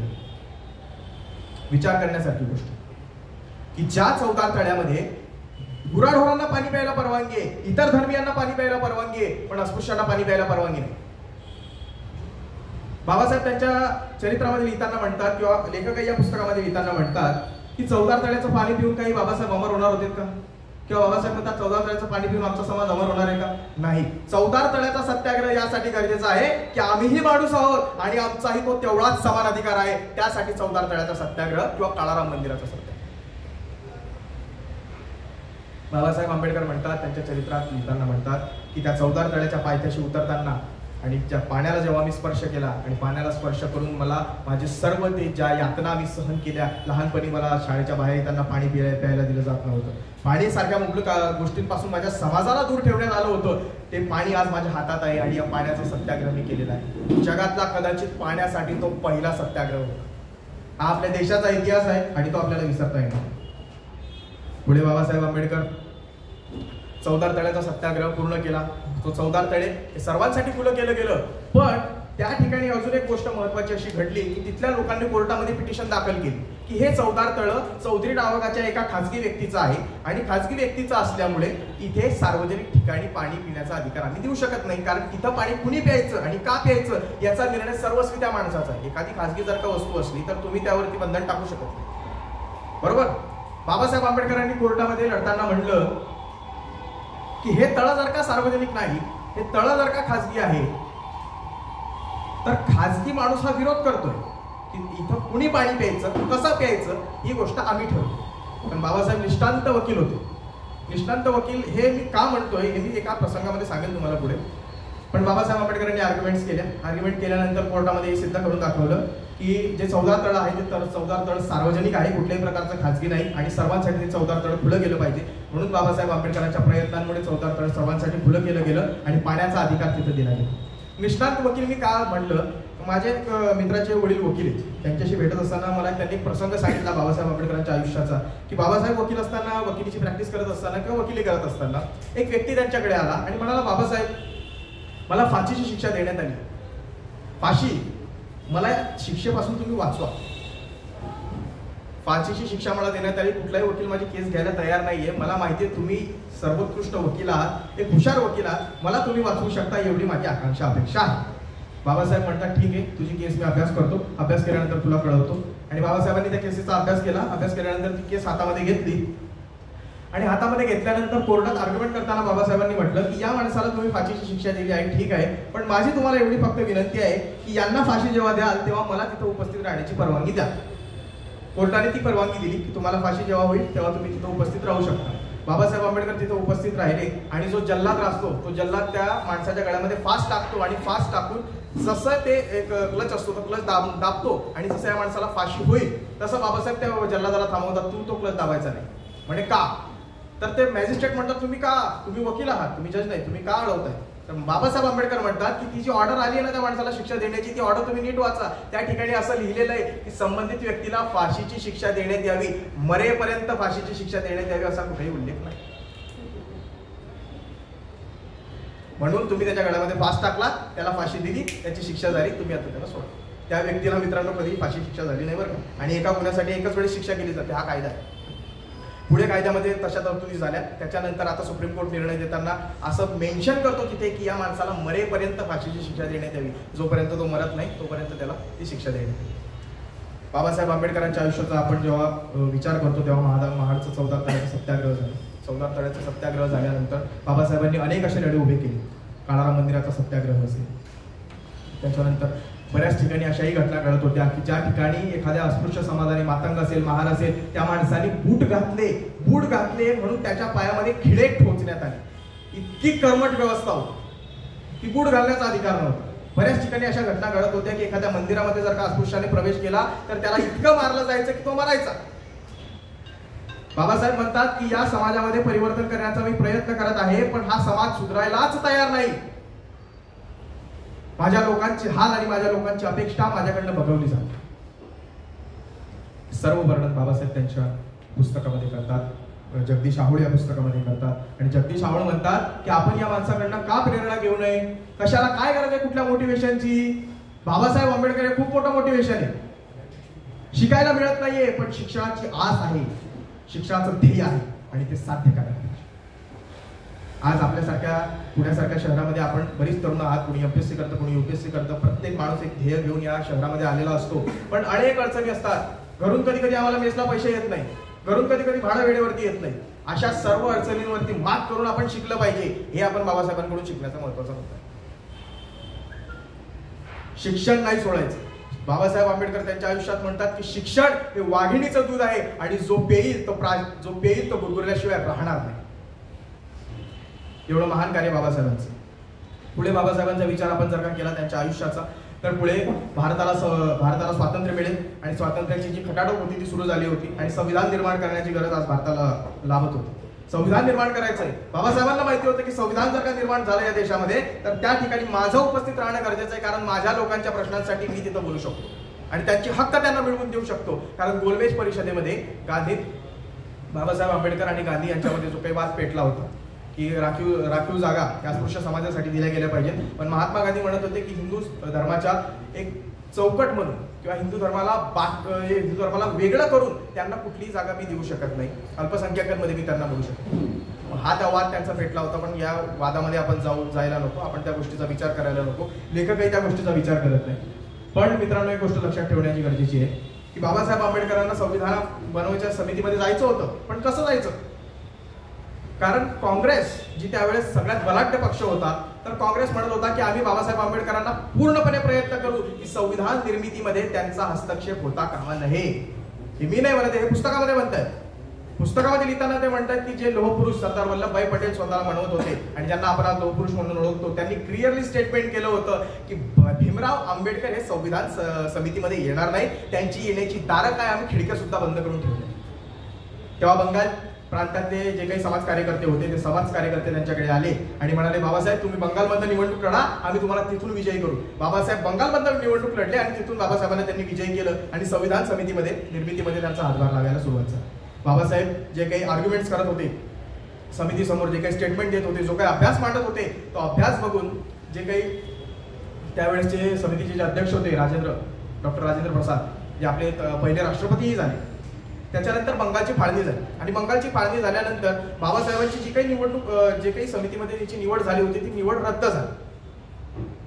विचार करण्यासारखी गोष्ट की ज्या 14 तळ्यामध्ये गुराढोरांना पाणी प्यायला परवानगी आहे, इतर धर्मियांना पाणी प्यायला परवानगी आहे, पण अस्पृश्यांना पाणी प्यायला परवानगी नाही. बाबासाहेब त्यांच्या चरित्रामध्ये लिहिताना म्हणतात किंवा लेखकही या पुस्तकामध्ये लिहिताना म्हणतात की 14 तळ्याचं पाणी पिऊन काही बाबासाहेब अमर होणार होते का? किंवा बाबासाहेब म्हणतात 14 तळ्याचं पाणी पिऊन आमचा समाज अमर होणार आहे का? नाही. 14 तळ्याचा सत्याग्रह यासाठी गरजेचा आहे की आम्हीही माणूस आहोत आणि आमचाही तो तेवढाच समान अधिकार आहे. त्यासाठी 14 तळ्याचा सत्याग्रह किंवा काळाराम मंदिराचा सत्याग्रह. बाबासाहेब आंबेडकर म्हणतात त्यांच्या चरित्रात लिहिताना म्हणतात की त्या 14 तळ्याच्या पायथ्याशी उतरताना आणि त्या पाण्याला जेव्हा मी स्पर्श केला आणि पाण्याला स्पर्श करून मला माझे सर्व ते ज्या यातना मी सहन केल्या, लहानपणी मला शाळेच्या बाहेर येताना पाणी प्यायला दिलं जात नव्हतं, पाणी सारख्या मुबलक गोष्टींपासून माझ्या समाजाला दूर ठेवण्यात आलं होतं, ते पाणी आज माझ्या हातात आहे आणि या पाण्याचा सत्याग्रह मी केलेला आहे. जगातला कदाचित पाण्यासाठी तो पहिला सत्याग्रह होता. हा आपल्या देशाचा इतिहास आहे आणि तो आपल्याला विसरता येणार. पुढे बाबासाहेब आंबेडकर 14 तळ्याचा सत्याग्रह पूर्ण केला. तो 14 तळे हे सर्वांसाठी खुलं केलं गेलं. पण त्या ठिकाणी अजून एक गोष्ट महत्वाची अशी घडली की तिथल्या लोकांनी कोर्टामध्ये पिटिशन दाखल केली की हे 14 तळं चौधरी डावगाच्या एका खाजगी व्यक्तीचं आहे आणि खाजगी व्यक्तीचं असल्यामुळे इथे सार्वजनिक ठिकाणी पाणी पिण्याचा अधिकार आम्ही देऊ शकत नाही, कारण इथं पाणी कुणी प्यायचं आणि का प्यायचं याचा निर्णय सर्वस्वी त्या माणसाचा आहे. एखादी खाजगी जर का वस्तू असली तर तुम्ही त्यावरती बंधन टाकू शकत नाही, बरोबर. बाबासाहेब आंबेडकरांनी कोर्टामध्ये लढताना म्हणलं की हे तळं जर का सार्वजनिक नाही, हे तळं जर का खाजगी आहे, तर खाजगी माणूस हा विरोध करतोय की इथं कुणी पाणी प्यायचं, कसं प्यायचं ही गोष्ट आम्ही ठरवतो. पण बाबासाहेब निष्ठांत वकील होते. निष्ठांत वकील हे मी का म्हणतोय हे मी एका प्रसंगामध्ये सांगेन तुम्हाला पुढे. पण बाबासाहेब आंबेडकरांनी आर्ग्युमेंट्स केल्या. आर्ग्युमेंट केल्यानंतर कोर्टामध्ये हे सिद्ध करून दाखवलं की जे 14 तळं आहे ते 14 तळ सार्वजनिक आहे, कुठल्याही प्रकारचं खाजगी नाही आणि सर्वांसाठी ते 14 तळ खुलं गेलं पाहिजे. म्हणून बाबासाहेब आंबेडकरांच्या प्रयत्नांमुळे 14 तळ सर्वांसाठी खुलं केलं गेलं आणि पाण्याचा अधिकार तिथं दिला गेला. निष्णात वकील मी का म्हणलं, माझे एक मित्राचे वडील वकील आहेत. त्यांच्याशी भेटत असताना मला त्यांनी प्रसंग सांगितला बाबासाहेब आंबेडकरांच्या आयुष्याचा, की बाबासाहेब वकील असताना, वकिलीची प्रॅक्टिस करत असताना किंवा वकिली करत असताना एक व्यक्ती त्यांच्याकडे आला आणि म्हणाला, बाबासाहेब मला फाशीची शिक्षा देण्यात आली, फाशी, मला शिक्षेपासून तुम्ही वाचवा. फाशीची शिक्षा मला देण्यात आली, कुठलाही वकील माझी केस घ्यायला तयार नाहीये, मला माहिती आहे तुम्ही सर्वोत्कृष्ट वकील आहात, एक हुशार वकील आहात, मला तुम्ही वाचवू शकता एवढी माझी आकांक्षा अपेक्षा आहे. बाबासाहेब म्हणतात, ठीक आहे, तुझी केस मी अभ्यास करतो, अभ्यास केल्यानंतर तुला कळवतो. आणि बाबासाहेबांनी त्या केसेसचा अभ्यास केला. अभ्यास केल्यानंतर ती केस हातामध्ये घेतली आणि हातामध्ये घेतल्यानंतर कोर्टात आर्ग्युमेंट करताना बाबासाहेबांनी म्हटलं की या माणसाला तुम्ही फाशीची शिक्षा दिली आहे, ठीक आहे, पण माझी तुम्हाला एवढी फक्त विनंती आहे की यांना फाशी जेव्हा द्याल तेव्हा मला तिथं उपस्थित राहण्याची परवानगी द्या. कोर्टाने ती परवानगी दिली की तुम्हाला फाशी जेव्हा होईल तेव्हा तुम्ही तिथं उपस्थित राहू शकता. बाबासाहेब आंबेडकर तिथं उपस्थित राहिले आणि जो जल्लाद असतो तो जल्लाद त्या माणसाच्या गळ्यामध्ये फास टाकतो आणि फास टाकून जसं ते एक क्लच असतो तो क्लच दाबतो आणि जसं या माणसाला फाशी होईल तसं बाबासाहेब त्या जल्लादाला थांबवतात, तू तो क्लच दाबायचा नाही. म्हणजे का, तर ते मॅजिस्ट्रेट म्हणतात, तुम्ही वकील आहात, तुम्ही जज नाही, तुम्ही का अडवताय. तर बाबासाहेब आंबेडकर म्हणतात की ती जी ऑर्डर आली आहे ना त्या माणसाला शिक्षा देण्याची, ती ऑर्डर तुम्ही नीट वाचा. त्या ठिकाणी असं लिहिलेलं आहे की संबंधित व्यक्तीला फाशीची शिक्षा देण्यात यावी, मरेपर्यंत फाशीची शिक्षा देण्यात यावी असा कुठेही उल्लेख नाही. म्हणून तुम्ही त्याच्या गळ्यामध्ये फास टाकला, त्याला फाशी दिली, त्याची शिक्षा झाली, तुम्ही आता त्याला सोडा. त्या व्यक्तीला मित्रांनो कधी फाशी शिक्षा झाली नाही बरं का. आणि एका गुन्ह्यासाठी एकच वेळी शिक्षा केली जाते, हा कायदा आहे. पुढे कायद्यामध्ये तशा तरतुदी झाल्या. त्याच्यानंतर आता सुप्रीम कोर्ट निर्णय देताना असं मेन्शन करतो तिथे की या माणसाला मरेपर्यंत फाशीची शिक्षा देण्यात यावी, जोपर्यंत तो मरत नाही तोपर्यंत त्याला ती शिक्षा देण्यात यावी. बाबासाहेब आंबेडकरांच्या आयुष्याचा आपण जेव्हा विचार करतो तेव्हा महाडचं 14 तळ्याचं सत्याग्रह झालं. 14 तळ्याचा सत्याग्रह झाल्यानंतर बाबासाहेबांनी अनेक असे लढे उभे केले. काळाराम मंदिराचा सत्याग्रह असेल, त्याच्यानंतर बऱ्याच ठिकाणी अशाही घटना घडत होत्या की ज्या ठिकाणी एखाद्या अस्पृश्य समाजाने, मातंग असेल, महार असेल, त्या माणसाने बूट घातले म्हणून त्याच्या पायामध्ये खिळे ठोचण्यात आले. इतकी कर्मठ व्यवस्था होती की बूट घालण्याचा अधिकार नव्हता. बऱ्याच ठिकाणी अशा घटना घडत होत्या की एखाद्या मंदिरामध्ये जर का अस्पृश्याने प्रवेश केला तर त्याला इतकं मारलं जायचं की तो मरायचा. बाबासाहेब म्हणतात की या समाजामध्ये परिवर्तन करण्याचा मी प्रयत्न करत आहे, पण हा समाज सुधारायलाच तयार नाही. माझ्या लोकांची हाल आणि माझ्या लोकांची अपेक्षा माझ्याकडनं बघवली जाते. सर्व वर्णन बाबासाहेब त्यांच्या पुस्तकामध्ये करतात, जगदीश आहोळ या पुस्तकामध्ये करतात. आणि जगदीश आहोळ म्हणतात की आपण या माणसाकडनं का प्रेरणा घेऊ नये, कशाला, काय गरज आहे कुठल्या मोटिवेशनची. बाबासाहेब आंबेडकर हे खूप मोठं मोटिवेशन आहे. शिकायला मिळत नाहीये पण शिक्षणाची आस आहे, शिक्षणाचं ध्येय आहे आणि ते साध्य करायला. आज आपल्यासारख्या पुण्यासारख्या शहरामध्ये आपण बरीच तरुण आहात, कोणी एमपीएससी करतं, कोणी यूपीएससी करतं. प्रत्येक माणूस एक ध्येय घेऊन या शहरामध्ये आलेला असतो, पण अनेक अडचणी असतात. घरून कधी कधी आम्हाला मेसला पैसे येत नाही, घरून कधी कधी भाडं वेळेवरती येत नाही. अशा सर्व अडचणींवरती मात करून आपण शिकलं पाहिजे. हे आपण बाबासाहेबांकडून शिकण्याचा महत्त्वाचा मुद्दा आहे. शिक्षण नाही सोडायचं. बाबासाहेब आंबेडकर त्यांच्या आयुष्यात म्हणतात की शिक्षण हे वाघिणीचं दूध आहे आणि जो पेईल तो गुरगुरल्याशिवाय राहणार नाही. एवढं महान कार्य बाबासाहेबांचं. पुढे बाबासाहेबांचा विचार आपण जर का केला त्यांच्या आयुष्याचा, तर पुढे भारताला स्वातंत्र्य मिळेल आणि स्वातंत्र्याची जी खटाटोप होती ती सुरू झाली होती आणि संविधान निर्माण करण्याची गरज आज भारताला लाभत होती. संविधान निर्माण करायचंय. बाबासाहेबांना माहिती होतं की संविधान जर का निर्माण झालं या देशामध्ये तर त्या ठिकाणी माझं उपस्थित राहणं गरजेचं आहे, कारण माझ्या लोकांच्या प्रश्नांसाठी मी तिथं बोलू शकतो आणि त्यांची हक्क त्यांना मिळवून देऊ शकतो. कारण गोलमेज परिषदेमध्ये बाबासाहेब आंबेडकर आणि गांधी यांच्यामध्ये जो काही वाद पेटला होता की राखीव जागा या अस्पृश्य समाजासाठी दिल्या गेल्या पाहिजेत, पण महात्मा गांधी म्हणत होते की हिंदू धर्माच्या एक चौकट म्हणून किंवा हिंदू धर्माला वेगळं करून त्यांना कुठलीही जागा मी देऊ शकत नाही, अल्पसंख्याकांमध्ये मी त्यांना बोलू शकतो. हा त्या वाद त्यांचा पेटला होता. पण या वादामध्ये आपण जायला नको, आपण त्या गोष्टीचा विचार करायला नको. लेखकही त्या गोष्टीचा विचार करत नाही. पण मित्रांनो, एक गोष्ट लक्षात ठेवण्याची गरजेची आहे की बाबासाहेब आंबेडकरांना संविधान बनवायच्या समितीमध्ये जायचं होतं, पण कसं जायचं. कारण काँग्रेस जी त्यावेळेस सगळ्यात बलाढ्य पक्ष होता, तर काँग्रेस म्हणत होता की आम्ही बाबासाहेब आंबेडकरांना पूर्णपणे प्रयत्न करू की संविधान निर्मितीमध्ये त्यांचा हस्तक्षेप होता कामा नये. हे मी नाही म्हणत, हे पुस्तकामध्ये म्हणतायत. पुस्तकामध्ये लिहिताना ते म्हणतात की जे लोहपुरुष सरदार वल्लभभाई पटेल स्वतःला म्हणत होते आणि ज्यांना आपण आज लोहपुरुष म्हणून ओळखतो, त्यांनी क्लिअरली स्टेटमेंट केलं होतं की भीमराव आंबेडकर हे संविधान समितीमध्ये येणार नाही, त्यांची येण्याची दारं काय आम्ही खिडक्या सुद्धा बंद करून ठेवल्या. तेव्हा प्रांतातले जे काही समाज कार्यकर्ते होते ते समाज कार्यकर्ते त्यांच्याकडे आले आणि म्हणाले, बाबासाहेब तुम्ही बंगालमधनं निवडणूक लढा, आम्ही तुम्हाला तिथून विजयी करू. बाबासाहेब बंगालमधनं निवडणूक लढले आणि तिथून बाबासाहेबांना त्यांनी विजयी केलं आणि संविधान समितीमध्ये निर्मितीमध्ये त्यांचा हातभार लागायला सुरुवात झाली. बाबासाहेब जे काही आर्ग्युमेंट्स करत होते, समितीसमोर जे काही स्टेटमेंट देत होते, जो काही अभ्यास मांडत होते, तो अभ्यास बघून जे काही त्यावेळेसचे समितीचे जे अध्यक्ष होते डॉक्टर राजेंद्र प्रसाद, जे आपले पहिले राष्ट्रपतीही झाले, त्याच्यानंतर बंगालची फाळणी झाली आणि बंगालची फाळणी झाल्यानंतर बाबासाहेबांची जी काही निवडणूक जे काही समितीमध्ये त्याची निवड झाली होती ती निवड रद्द झाली.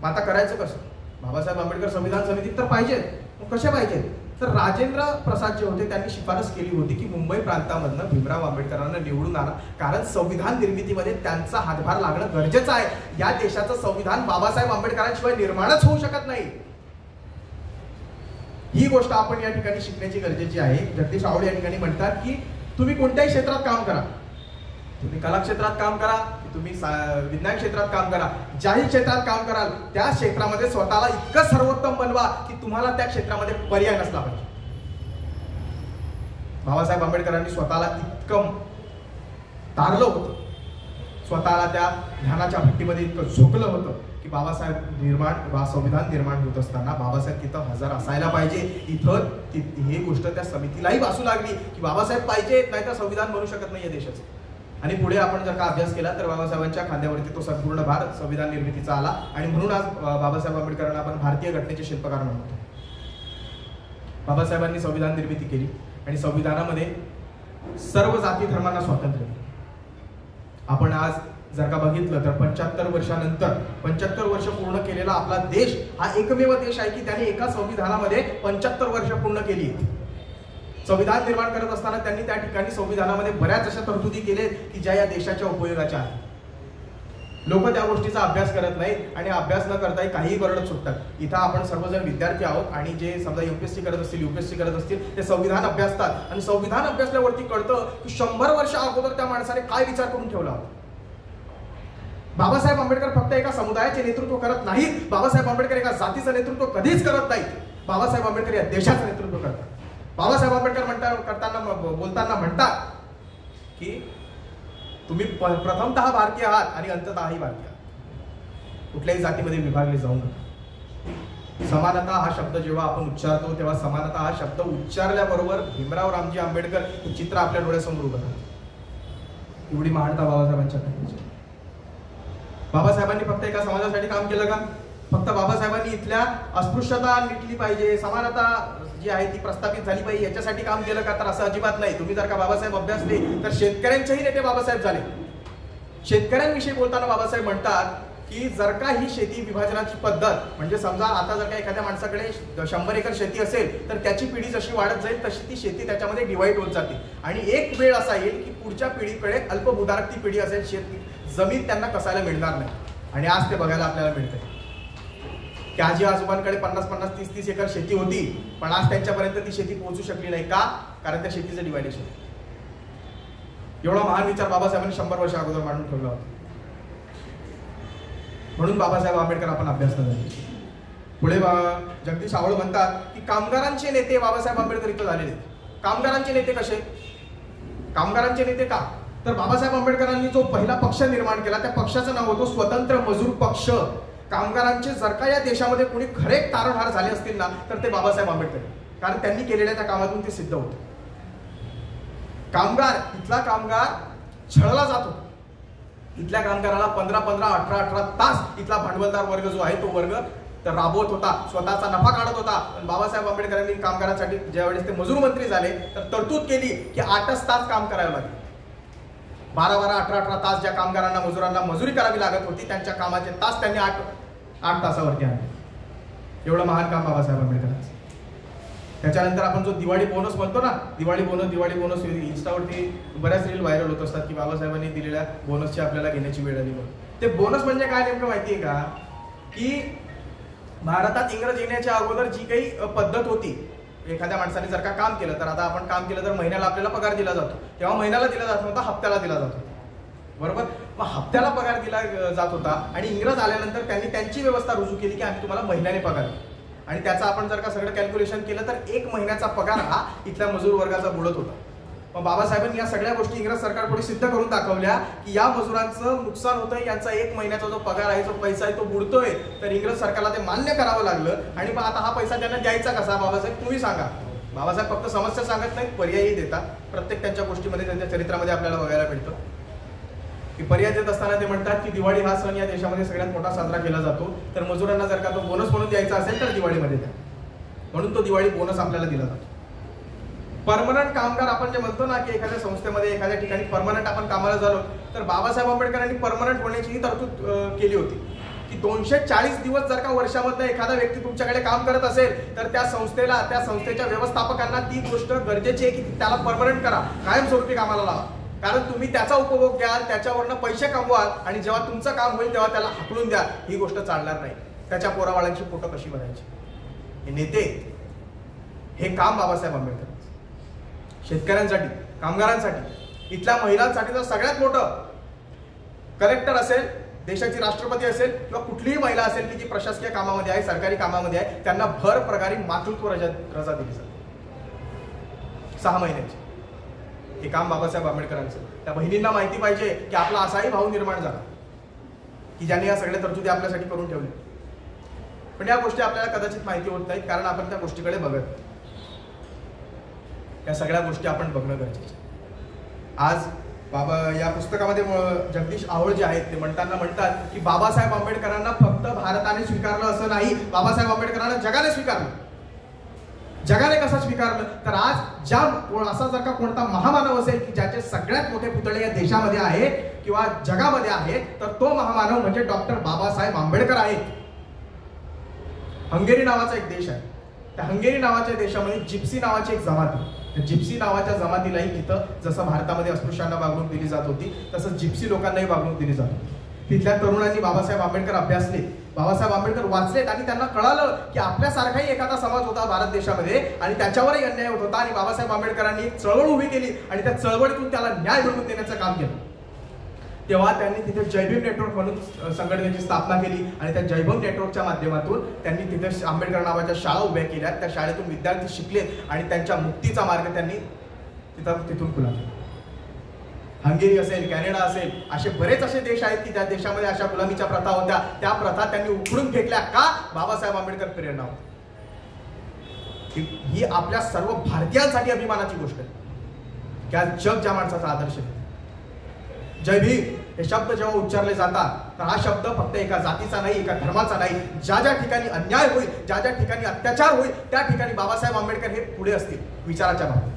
मग आता करायचं कसं? बाबासाहेब आंबेडकर संविधान समितीत तर पाहिजेत, मग कसे पाहिजेत? तर राजेंद्र प्रसाद जे होते त्यांनी शिफारस केली होती की मुंबई प्रांतामधनं भीमराव आंबेडकरांना निवडून आणा, कारण संविधान निर्मितीमध्ये त्यांचा हातभार लागणं गरजेचं आहे. या देशाचं संविधान बाबासाहेब आंबेडकरांशिवाय निर्माणच होऊ शकत नाही. ही गोष्ट आपण या ठिकाणी शिकण्याची गरजेची आहे. जगदीश आवळे या ठिकाणी म्हणतात की तुम्ही कोणत्याही क्षेत्रात काम करा, तुम्ही कला क्षेत्रात काम करा, तुम्ही विज्ञान क्षेत्रात काम करा, ज्याही क्षेत्रात काम कराल त्या क्षेत्रामध्ये स्वतःला इतकं सर्वोत्तम बनवा की तुम्हाला त्या क्षेत्रामध्ये पर्याय नसला पाहिजे. बाबासाहेब आंबेडकरांनी स्वतःला इतकं तारलं होतं, स्वतःला त्या ध्यानाच्या भट्टीमध्ये इतकं झोकलं होतं की बाबासाहेब संविधान निर्माण होत असताना बाबासाहेब तिथं हजर असायला पाहिजे. इथं ही गोष्ट त्या समितीलाही वासू लागली की बाबासाहेब पाहिजे, नाही तर संविधान बनू शकत नाही या देशाचं. आणि पुढे आपण जर का अभ्यास केला तर बाबासाहेबांच्या खांद्यावरती तो संपूर्ण भार संविधान निर्मितीचा आला आणि म्हणून आज बाबासाहेब आंबेडकरांना आपण भारतीय घटनेचे शिल्पकार म्हणतो. बाबासाहेबांनी संविधान निर्मिती केली आणि संविधानामध्ये सर्व जाती धर्मांना स्वातंत्र्य दिलं. आपण आज जर का बघितलं तर 75 वर्षानंतर 75 वर्ष पूर्ण केलेला आपला देश हा एकमेव देश आहे की त्याने एका संविधानामध्ये 75 वर्ष पूर्ण केली. संविधान निर्माण करत असताना त्यांनी त्या ठिकाणी संविधानामध्ये बऱ्याच अशा तरतुदी केल्या की ज्या या देशाच्या उपयोगाच्या आहेत. लोक त्या गोष्टीचा अभ्यास करत नाहीत आणि अभ्यास न करताही काहीही बरडत सुटतात. इथं आपण सर्वजण विद्यार्थी आहोत आणि जे समजा UPSC करत असतील, UPSC करत असतील, ते संविधान अभ्यासतात आणि संविधान अभ्यासल्यावरती कळतं की 100 वर्ष अगोदर त्या माणसाने काय विचार करून ठेवला होता. बाबासाहेब आंबेडकर फक्त एका समुदायाचे नेतृत्व करत नाहीत, बाबासाहेब आंबेडकर एका जातीचं नेतृत्व कधीच करत नाहीत. बाबासाहेब आंबेडकर या देशाचं नेतृत्व करतात. बाबासाहेब आंबेडकर बोलताना म्हणतात की तुम्ही प्रथमतः भारतीय आहात आणि अंततःही भारतीय आहात. कुठल्याही जातीमध्ये विभागले जाऊ नका. समानता हा शब्द जेव्हा आपण उच्चारतो तेव्हा समानता हा शब्द उच्चारल्याबरोबर भीमराव रामजी आंबेडकर हे चित्र आपल्या डोळ्यासमोर उभं राहतं. एवढी महानता बाबासाहेबांच्या करण्याची. बाबासाहेबांनी फक्त एका समाजासाठी काम केलं का? फक्त बाबासाहेबांनी इथल्या अस्पृश्यता मिटली पाहिजे, समानता जी आहे ती प्रस्थापित झाली पाहिजे याच्यासाठी काम केलं का? तर असं अजिबात नाही. तुम्ही जर का बाबासाहेब अभ्यासले तर शेतकऱ्यांचेही नेते बाबासाहेब झाले. शेतकऱ्यांविषयी बोलताना बाबासाहेब म्हणतात की जर का ही शेती विभाजनाची पद्धत म्हणजे समजा आता जर का एखाद्या माणसाकडे 100 एकर शेती असेल तर त्याची पिढी जशी वाढत जाईल तशी ती शेती त्याच्यामध्ये डिवाइड होत जाते आणि एक वेळ असा येईल की पुढच्या पिढीकडे अल्पभूधारक ती पिढी असेल, शेती जमीन त्यांना कसायला मिळणार नाही. आणि आज ते बघायला आपल्याला मिळतंय की आजी आजोबांकडे 50-50, 30-30 एकर शेती होती पण आज त्यांच्यापर्यंत ती शेती पोहोचू शकली नाही. का? कारण त्या शेतीचं डिवायडेशन. एवढा महान विचार बाबासाहेबांनी 100 वर्ष अगोदर मांडून ठेवला होता. म्हणून बाबासाहेब आंबेडकर आपण अभ्यास झाले. पुढे जगदीश आवळे म्हणतात की कामगारांचे नेते बाबासाहेब आंबेडकर इथं झालेले. कामगारांचे नेते कसे? कामगारांचे नेते का? तर बाबासाहेब आंबेडकरांनी जो पहिला पक्ष निर्माण केला त्या पक्षाचं नाव होतं स्वतंत्र मजूर पक्ष. कामगारांचे जर का या देशामध्ये कोणी खरे तारणहार झाले असतील ना तर ते बाबासाहेब आंबेडकर, कारण त्यांनी केलेल्या त्या कामातून ते सिद्ध होतं. इथला कामगार छळला जातो. इथल्या कामगाराला 15-15, 18-18 तास इथला भांडवलदार वर्ग जो आहे तो वर्ग तर राबवत होता, स्वतःचा नफा काढत होता. पण बाबासाहेब आंबेडकरांनी कामगारांसाठी ज्यावेळेस ते मजूर मंत्री झाले तर तरतूद केली की 8च तास काम करावं लागेल. 12-12, 18-18 तास ज्या कामगारांना मजुरांना मजुरी करावी लागत होती त्यांच्या कामाचे तास त्यांनी 8 तासावरती आणले. एवढं महान काम बाबासाहेब आंबेडकरांचं. त्याच्यानंतर आपण जो दिवाळी बोनस म्हणतो ना, दिवाळी बोनस इन्स्टावरती बऱ्याच रील व्हायरल होत असतात की बाबासाहेबांनी दिलेल्या बोनसची आपल्याला घेण्याची वेळ आली. ते बोनस म्हणजे काय नेमकं माहितीये का? की भारतात इंग्रज येण्याच्या अगोदर जी काही पद्धत होती, एखाद्या माणसाने जर का काम केलं तर आता आपण काम केलं तर महिन्याला आपल्याला पगार दिला जातो. तेव्हा महिन्याला दिला जात नव्हता, हप्त्याला दिला जात होता. बरोबर? मग हप्त्याला पगार दिला जात होता आणि इंग्रज आल्यानंतर त्यांनी त्यांची व्यवस्था रुजू केली की आम्ही तुम्हाला महिन्याने पगार देऊ. आणि त्याचा आपण जर का सगळं कॅल्क्युलेशन केलं तर 1 महिन्याचा पगार हा इथल्या मजूर वर्गाचा बुडत होता. मग बाबासाहेबांनी या सगळ्या गोष्टी इंग्रज सरकारपुढे सिद्ध करून दाखवल्या की या मजुरांचं नुकसान होतंय, यांचा 1 महिन्याचा जो पगार आहे, जो पैसा आहे तो बुडतोय. तर इंग्रज सरकारला ते मान्य करावं लागलं. आणि मग आता हा पैसा त्यांना द्यायचा कसा बाबासाहेब, तुम्ही सांगा. बाबासाहेब फक्त समस्या सांगत नाहीत, पर्यायही देतात. प्रत्येक त्यांच्या गोष्टीमध्ये, त्यांच्या चरित्रामध्ये आपल्याला बघायला मिळतं की पर्याय देत असताना ते म्हणतात की दिवाळी हा सण या देशामध्ये सगळ्यात मोठा साजरा केला जातो. तर मजुरांना जर का तो बोनस म्हणून द्यायचा असेल तर दिवाळीमध्ये द्या, म्हणून तो दिवाळी बोनस आपल्याला दिला जातो. परमनंट कामगार आपण जे म्हणतो ना की एखाद्या संस्थेमध्ये एखाद्या ठिकाणी परमनंट आपण कामाला झालो, तर बाबासाहेब आंबेडकरांनी परमनंट होण्याचीही तरतूद केली होती की 240 दिवस जर का वर्षामध्ये एखादा व्यक्ती तुमच्याकडे काम करत असेल तर त्या संस्थेला, त्या संस्थेच्या व्यवस्थापकांना ती गोष्ट गरजेची आहे की त्याला परमनंट करा, कायमस्वरूपी कामाला लावा. कारण तुम्ही त्याचा उपभोग घ्याल, त्याच्यावरनं पैसे कमवाल आणि जेव्हा तुमचं काम होईल तेव्हा त्याला हाकलून द्या, ही गोष्ट चालणार नाही. त्याच्या पोरावाळांची पोटं कशी भरायची. हे नेते, हे काम बाबासाहेब आंबेडकर. शेतकऱ्यांसाठी, कामगारांसाठी, इथल्या महिलांसाठी तर सगळ्यात मोठं. कलेक्टर असेल, देशाची राष्ट्रपती असेल किंवा कुठलीही महिला असेल की जी प्रशासकीय कामामध्ये आहे, सरकारी कामामध्ये आहे, त्यांना भर पगारी मातृत्व रजा दिली जाते 6 महिन्याची. हे काम बाबासाहेब आंबेडकरांचं. त्या बहिणींना माहिती पाहिजे की आपला असाही भाव निर्माण झाला की ज्यांनी या सगळ्या तरतुदी आपल्यासाठी करून ठेवल्या. पण या गोष्टी आपल्याला कदाचित माहिती होत नाहीत कारण आपण त्या गोष्टीकडे बघत. या सगळ्या गोष्टी आपण बघणं गरजेचं. आज बाबा या पुस्तकामध्ये जगदीश आहोळ जे आहेत ते म्हणतात की बाबासाहेब आंबेडकरांना फक्त भारताने स्वीकारलं असं नाही, बाबासाहेब आंबेडकरांना जगाने स्वीकारलं. जगाने कसं स्वीकारलं तर आज असा जर का कोणता महामानव असेल की ज्याचे सगळ्यात मोठे पुतळे या देशामध्ये आहेत किंवा जगामध्ये आहेत, तर तो महामानव म्हणजे डॉक्टर बाबासाहेब आंबेडकर आहेत. हंगेरी नावाचा एक देश आहे. त्या हंगेरी नावाच्या देशामध्ये जिप्सी नावाची एक जमात आहे. त्या जिप्सी नावाच्या जमातीलाही तिथं जसं भारतामध्ये अस्पृश्यांना वागणूक दिली जात होती तसं जिप्सी लोकांनाही वागणूक दिली जात होती. तिथल्या तरुणांनी बाबासाहेब आंबेडकर अभ्यासले, बाबासाहेब आंबेडकर वाचलेत आणि त्यांना कळालं की आपल्यासारखाही एखादा समाज होता भारत देशामध्ये आणि त्याच्यावरही अन्याय होत होता. आणि बाबासाहेब आंबेडकरांनी एक चळवळ उभी केली आणि त्या चळवळीतून त्याला न्याय मिळवून देण्याचं काम केलं. तेव्हा त्यांनी तिथे जयभीम नेटवर्क म्हणून संघटनेची स्थापना केली आणि त्या जयभीम नेटवर्कच्या माध्यमातून त्यांनी तिथे आंबेडकर नावाच्या शाळा उभ्या केल्या. त्या शाळेतून विद्यार्थी शिकले आणि त्यांच्या मुक्तीचा मार्ग त्यांनी तिथून खुला केला. हंगेरी असेल, कॅनडा असेल, असे बरेच असे देश आहेत की त्या देशामध्ये अशा गुलामीच्या प्रथा होत्या. त्या प्रथा त्यांनी उखडून घेतल्या. का? बाबासाहेब आंबेडकर प्रेरणा होती. ही आपल्या सर्व भारतीयांसाठी अभिमानाची गोष्ट आहे की आज जग ज्या माणसाचा आदर्श देते. जय भीम हे शब्द जेव्हा उच्चारले जातात तर हा शब्द फक्त एका जातीचा नाही, एका धर्माचा नाही. ज्या ज्या ठिकाणी अन्याय होईल, ज्या ज्या ठिकाणी अत्याचार होईल, त्या ठिकाणी बाबासाहेब आंबेडकर हे पुढे असतील विचाराच्या बाबतीत.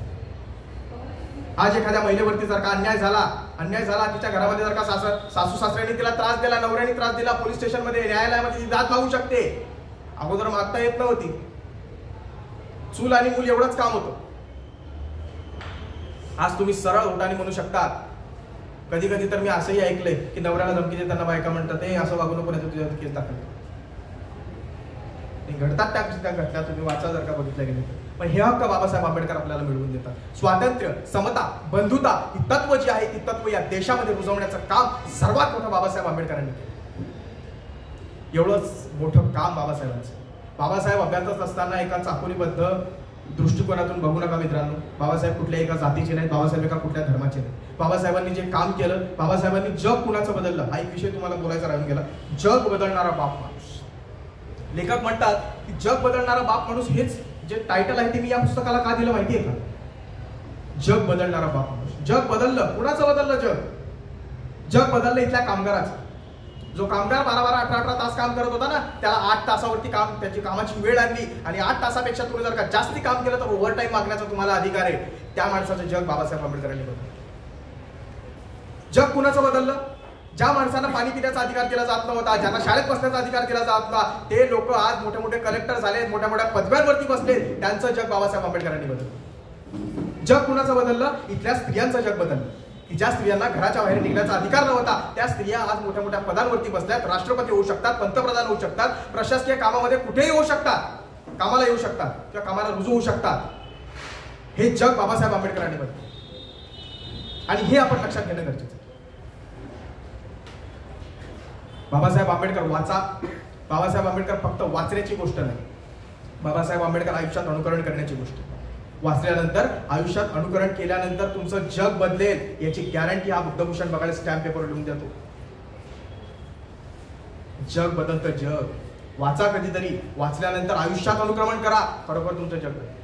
आज एखाद्या महिलेवरती जर का अन्याय झाला, तिच्या घरामध्ये जर का सासू सासऱ्यांनी तिला त्रास दिला, नवऱ्याने त्रास दिला, पोलीस स्टेशनमध्ये, न्यायालयामध्ये ती दाद मागू शकते. अगोदर मागता येत नव्हती. चूल आणि मूल एवढंच काम होतं. आज तुम्ही सरळ ओटाने म्हणू शकता. कधी कधी तर मी असंही ऐकलंय की नवऱ्याला धमकी देताना बायका म्हणतात हे असं वागू नको, तुझ्या केस दाखल. घडतात त्या घटना, तुम्ही वाचा जर का बघितल्या गेले तर. पण हे हक्क बाबासाहेब आंबेडकर आपल्याला मिळवून देतात. स्वातंत्र्य, समता, बंधुता ही तत्व जी आहे ती तत्व या देशामध्ये रुजवण्याचं काम सर्वात मोठं बाबासाहेब आंबेडकरांनी केलं. एवढंच मोठं काम बाबासाहेबांचं. बाबासाहेब अभ्यासत असताना एका चाकोरीबद्ध दृष्टिकोनातून बघू नका मित्रांनो. बाबासाहेब कुठल्या एका जातीचे नाहीत, बाबासाहेब एका कुठल्या धर्माचे नाहीत. बाबासाहेबांनी जे काम केलं, बाबासाहेबांनी जग कुणाचं बदललं, हा एक विषय तुम्हाला बोलायचा राहून गेला. जग बदलणारा बाप माणूस. लेखक म्हणतात की जग बदलणारा बाप माणूस हेच जे टायटल आहे ते मी या पुस्तकाला का दिलं माहितीये का? जग बदलणारा बाप माणूस. जग बदललं. कुणाचं बदललं जग? जग बदललं इथल्या कामगाराचं. जो कामगार 12-12, 18-18 तास काम करत होता ना, त्याला 8 तासावरती काम, त्याची कामाची वेळ आणली आणि 8 तासापेक्षा तुम्ही जर का जास्ती काम केलं तर ओव्हर टाईम मागण्याचा तुम्हाला अधिकार आहे. त्या माणसाचं जग बाबासाहेब आंबेडकरांनी बदललं. जग कुणाचं बदललं? ज्या माणसांना पाणी पिण्याचा अधिकार दिला जात नव्हता, ज्यांना शाळेत बसण्याचा अधिकार दिला जात नव्हता, ते लोक आज मोठे मोठे कलेक्टर झाले, मोठ्या मोठ्या पदव्यांवरती बसले. त्यांचं जग बाबासाहेब आंबेडकरांनी बदललं. जग कुणाचं बदललं? इथल्या स्त्रियांचं जग बदललं. की ज्या स्त्रियांना घराच्या बाहेर निघण्याचा अधिकार नव्हता, त्या स्त्रिया आज मोठ्या मोठ्या पदांवरती बसल्यात. राष्ट्रपती होऊ शकतात, पंतप्रधान होऊ शकतात, प्रशासकीय कामामध्ये कुठेही होऊ शकतात, कामाला येऊ शकतात किंवा कामाला रुजू होऊ शकतात. हे जग बाबासाहेब आंबेडकरांनी बदललं आणि हे आपण लक्षात घेणं गरजेचं आहे. बाबासाहेब आंबेडकर वाचा. बाबासाहेब आंबेडकर फक्त वाचण्याची गोष्ट नाही, बाबासाहेब आंबेडकर आयुष्यात अनुकरण करण्याची गोष्ट. वाचल्यानंतर, आयुष्यात अनुकरण केल्यानंतर तुमचं जग बदलेल याची गॅरंटी हा बुद्धभूषण बघायला स्टॅम्प पेपर लिहून देतो. जग बदलतं जग. वाचा कधीतरी, वाचल्यानंतर आयुष्यात अनुक्रमण करा, खरोखर तुमचं जग बदलेल.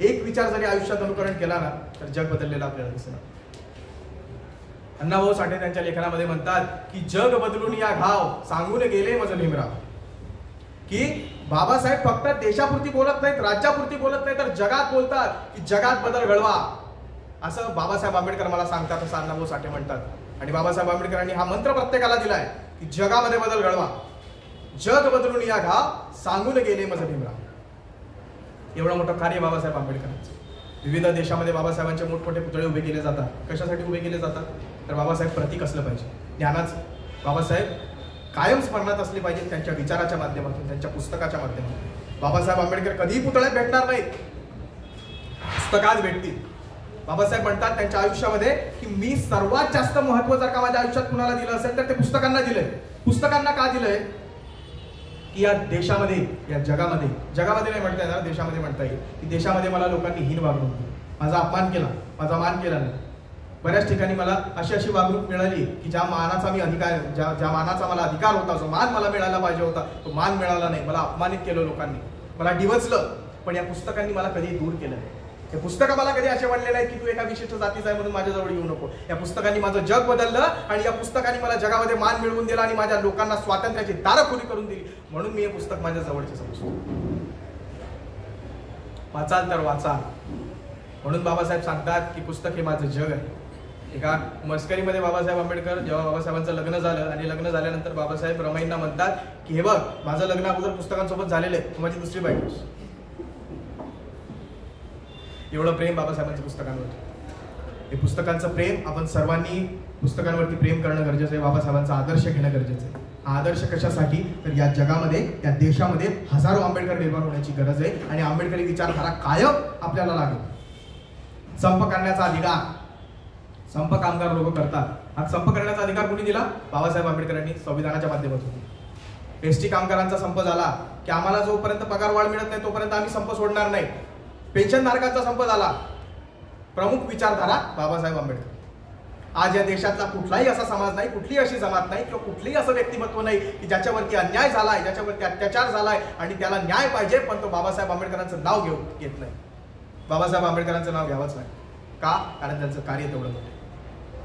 एक विचार जरी आयुष्यात अनुकरण केला ना तर जग बदललेलं आपल्याला दिसणार. अण्णाभाऊ साठे त्यांच्या लेखनामध्ये म्हणतात की जग बदलून या घाव सांगून गेले मज भीमराव. की बाबासाहेब फक्त देशापुरती बोलत नाहीत, राज्यापुरती बोलत नाहीत, तर जगात बोलतात की जगात बदल घडवा. असं बाबासाहेब आंबेडकर मला सांगतात, असं अण्णाभाऊ साठे म्हणतात. आणि बाबासाहेब आंबेडकरांनी हा मंत्र प्रत्येकाला दिलाय की जगामध्ये बदल घडवा. जग बदलून या घाव सांगून गेले मज भीमराव. एवढं मोठं कार्य बाबासाहेब आंबेडकरांचं. विविध देशामध्ये बाबासाहेबांचे मोठमोठे पुतळे उभे केले जातात. कशासाठी उभे केले जातात? तर बाबासाहेब प्रतीक असलं पाहिजे ज्ञानाचं. बाबासाहेब कायम स्मरणात असले पाहिजे त्यांच्या विचाराच्या माध्यमातून, त्यांच्या पुस्तकाच्या माध्यमातून. बाबासाहेब आंबेडकर कधीही पुतळ्यात भेटणार नाहीत, पुस्तकात भेटतील. बाबासाहेब म्हणतात त्यांच्या आयुष्यामध्ये की मी सर्वात जास्त महत्व जर का माझ्या आयुष्यात कुणाला दिलं असेल तर ते पुस्तकांना दिलंय. पुस्तकांना का दिलंय? की या देशामध्ये, या जगामध्ये, जगामध्ये नाही म्हणता येणार, देशामध्ये म्हणता येईल की देशामध्ये मला लोकांनी हीन वागणूक दिली, माझा अपमान केला, माझा मान केला नाही. बऱ्याच ठिकाणी मला अशी वागणूक मिळाली की ज्या मानाचा मी अधिकार, ज्या मानाचा मला अधिकार होता, जो मान मला मिळायला पाहिजे होता तो मान मिळाला नाही. मला अपमानित केलं लोकांनी, मला डिवचलं. पण या पुस्तकांनी मला कधी दूर केलं नाही. हे पुस्तकं मला कधी असे म्हणले नाही की तू एका विशिष्ट जातीचा आहे म्हणून माझ्याजवळ येऊ नको. या पुस्तकांनी माझं जग बदललं आणि या पुस्तकांनी मला जगामध्ये मान मिळवून दिला आणि माझ्या लोकांना स्वातंत्र्याची दारं खुली करून दिली. म्हणून मी हे पुस्तक माझ्या जवळचे समजतो. वाचाल तर वाचा. म्हणून बाबासाहेब सांगतात की पुस्तक हे माझं जग आहे. एका मस्करीमध्ये बाबासाहेब आंबेडकर, जेव्हा बाबासाहेबांचं लग्न झालं आणि लग्न झाल्यानंतर बाबासाहेब रमाईंना म्हणतात की हे बघ, माझं लग्न अगोदर पुस्तकांसोबत झालेलं आहे, माझी दुसरी बायको. एवढं प्रेम बाबासाहेबांच्या पुस्तकांवर. हे पुस्तकांचं प्रेम आपण सर्वांनी पुस्तकांवरती प्रेम करणं गरजेचं आहे. बाबासाहेबांचा आदर्श घेणं गरजेचं आहे. हा आदर्श कशासाठी? तर या जगामध्ये, या देशामध्ये हजारो आंबेडकर निर्माण होण्याची गरज आहे आणि आंबेडकरी विचारधारा कायम आपल्याला लागेल. संप करण्याचा अधिकार संप कामगार लोक करतात. हा संप करण्याचा अधिकार कोणी दिला? बाबासाहेब आंबेडकरांनी संविधानाच्या माध्यमातून. एसटी कामगारांचा संप झाला की आम्हाला जोपर्यंत पगारवाढ मिळत नाही तोपर्यंत आम्ही संप सोडणार नाही. पेन्शनधारकांचा संप झाला. प्रमुख विचारधारा बाबासाहेब आंबेडकर. आज या देशातला कुठलाही असा समाज नाही, कुठलीही अशी जमात नाही किंवा कुठलीही असं व्यक्तिमत्व नाही की ज्याच्यावरती अन्याय झालाय, ज्याच्यावरती अत्याचार झालाय आणि त्याला न्याय पाहिजे पण तो बाबासाहेब आंबेडकरांचं नाव घेत नाही. बाबासाहेब आंबेडकरांचं नाव घ्यावंच नाही. का? कारण त्यांचं कार्य तेवढं होतं.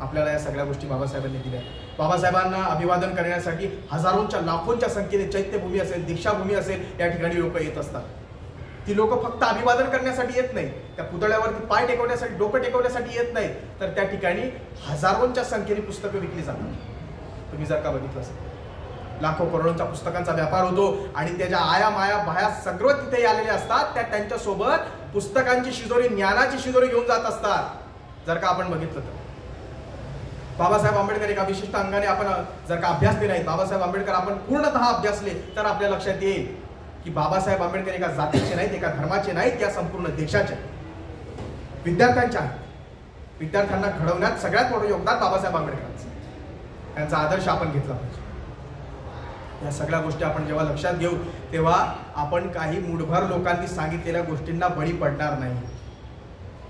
आपल्याला या सगळ्या गोष्टी बाबासाहेबांनी दिल्या. बाबासाहेबांना अभिवादन करण्यासाठी हजारोंच्या, लाखोंच्या संख्येने चैत्यभूमी असेल, दीक्षाभूमी असेल, या ठिकाणी लोक येत असतात. ती लोक फक्त अभिवादन करण्यासाठी येत नाही, त्या पुतळ्यावरती पाय टेकवण्यासाठी, डोकं टेकवण्यासाठी येत नाही, तर त्या ठिकाणी हजारोंच्या संख्येने पुस्तकं विकली जातात. तुम्ही जर का बघितलं असेल, लाखो करोडोंच्या पुस्तकांचा व्यापार होतो आणि त्याच्या आया माया बाया सगळं तिथे आलेले असतात. त्या त्यांच्यासोबत पुस्तकांची शिदोरी, ज्ञानाची शिदोरी घेऊन जात असतात. जर का आपण बघितलं तर बाबासाहेब आंबेडकर एका विशिष्ट अंगाने आपण जर का अभ्यासले नाहीत, बाबासाहेब आंबेडकर आपण पूर्णतः अभ्यासले तर आपल्या लक्षात येईल की बाबासाहेब आंबेडकर एका जातीचे नाहीत, एका धर्माचे नाहीत, या संपूर्ण देशाचे विद्यार्थ्यांच्या आहेत. विद्यार्थ्यांना घडवण्यात सगळ्यात मोठं योगदान बाबासाहेब आंबेडकरांचं. त्यांचा आदर्श आपण घेतला पाहिजे. या सगळ्या गोष्टी आपण जेव्हा लक्षात घेऊ तेव्हा आपण काही मूढभर लोकांनी सांगितलेल्या गोष्टींना बळी पडणार नाही.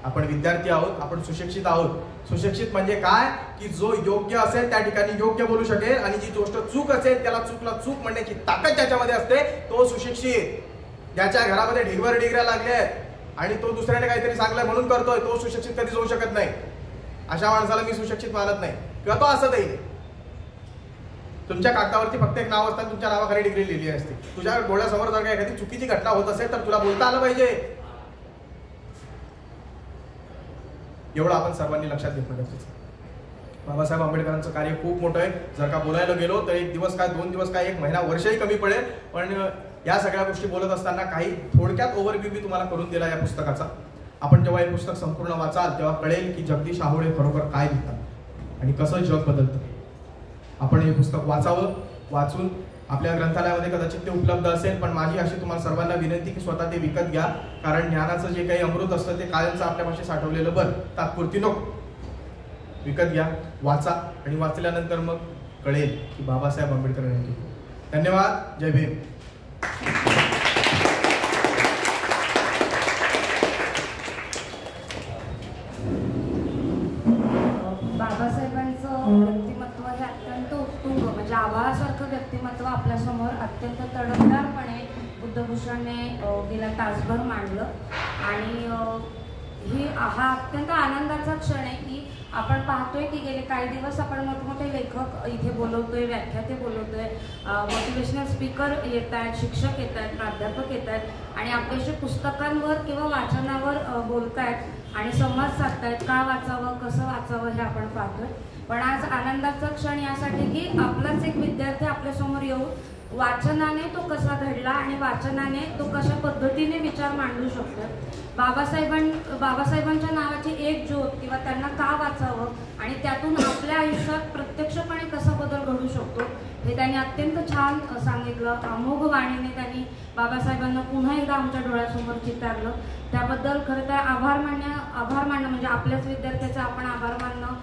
आपण विद्यार्थी आहोत, आपण सुशिक्षित आहोत. सुशिक्षित म्हणजे काय? की जो योग्य असेल त्या ठिकाणी योग्य बोलू शकेल आणि जी गोष्ट चूक असेल त्याला चूकला चूक म्हणण्याची ताकद ज्याच्यामध्ये असते तो सुशिक्षित. ज्याच्या घरामध्ये ढिगभर डिग्र्या लागल्या आहेत आणि तो दुसऱ्याने काहीतरी सांगलंय म्हणून करतोय, तो सुशिक्षित कधीच होऊ शकत नाही. अशा माणसाला मी सुशिक्षित मानत नाही किंवा तो असं देईल. तुमच्या कागदावरती फक्त एक नाव असताना तुमच्या नावाखाली डिग्री लिहिली असते. तुझ्या डोळ्यासमोर जर का एखादी चुकीची घटना होत असेल तर तुला बोलता आलं पाहिजे. एवढं आपण सर्वांनी लक्षात घेतलं गरजेचं. बाबासाहेब आंबेडकरांचं कार्य खूप मोठं आहे. जर का बोलायला गेलो तर एक दिवस काय, 2 दिवस काय, 1 महिना, वर्षही कमी पडेल. पण या सगळ्या गोष्टी बोलत असताना काही थोडक्यात ओव्हरव्ह्यू मी तुम्हाला करून दिला या पुस्तकाचा. आपण जेव्हा हे पुस्तक संपूर्ण वाचाल तेव्हा कळेल की जगदीश आहोळे खरोखर काय लिहितात आणि कसं जग बदलतं. आपण हे पुस्तक वाचावं. वाचून आपल्या ग्रंथालयामध्ये कदाचित ते उपलब्ध असेल, पण माझी अशी तुम्हाला सर्वांना विनंती की स्वतः ते विकत घ्या. कारण ज्ञानाचं जे काही अमृत असतं ते कायमचं आपल्यापाशी साठवलेलं बरं, तात्पुरती नको. विकत घ्या, वाचा आणि वाचल्यानंतर मग कळेल की बाबासाहेब आंबेडकर यांनी. धन्यवाद. जय भीम. व्यक्तिमत्व आपल्यासमोर अत्यंत तडफदारपणे बुद्धभूषणने गेल्या तासभर मांडलं आणि हा अत्यंत आनंदाचा क्षण आहे की आपण पाहतोय की गेले काही दिवस आपण मोठमोठे लेखक इथे बोलवतोय, व्याख्याते बोलवतोय, मोटिवेशनल स्पीकर येत आहेत, शिक्षक येत आहेत, प्राध्यापक येत आहेत आणि आपल्याशी पुस्तकांवर किंवा वाचनावर बोलतायत आणि संवाद साधतायत. का वाचावं, कसं वाचावं हे आपण पाहतोय. पण आज आनंदाचा क्षण यासाठी की आपलाच एक विद्यार्थी आपल्यासमोर येऊन वाचनाने तो कसा घडला आणि वाचनाने तो कशा पद्धतीने विचार मांडू शकतो. बाबासाहेबांच्या नावाची एक ज्योत किंवा त्यांना का वाचावं आणि त्यातून आपल्या आयुष्यात प्रत्यक्षपणे कसा बदल घडू शकतो हे त्यांनी अत्यंत छान सांगितलं. अमोघ वाणीने त्यांनी बाबासाहेबांना पुन्हा एकदा आमच्या डोळ्यासमोर चितारलं. त्याबद्दल खरं तर आभार मानणं म्हणजे आपल्याच विद्यार्थ्याचा आपण आभार मानणं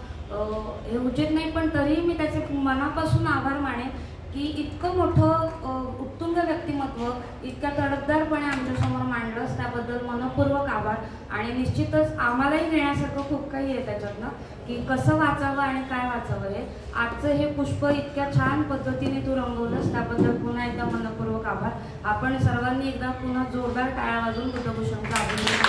हे उचित नाही, पण तरीही मी त्याचे मनापासून आभार मानेन की इतकं मोठं उत्तुंग व्यक्तिमत्व इतक्या तडफदारपणे आमच्यासमोर मांडलंस त्याबद्दल मनपूर्वक आभार. आणि निश्चितच आम्हालाही घेण्यासारखं खूप काही आहे त्याच्यातनं की कसं वाचावं आणि काय वाचावं हे. आजचं हे पुष्प इतक्या छान पद्धतीने तू रंगवलंस त्याबद्दल पुन्हा एकदा मनपूर्वक आभार. आपण सर्वांनी एकदा पुन्हा जोरदार टाळ्या वाजवून बुद्धभूषणचं अभिनंदन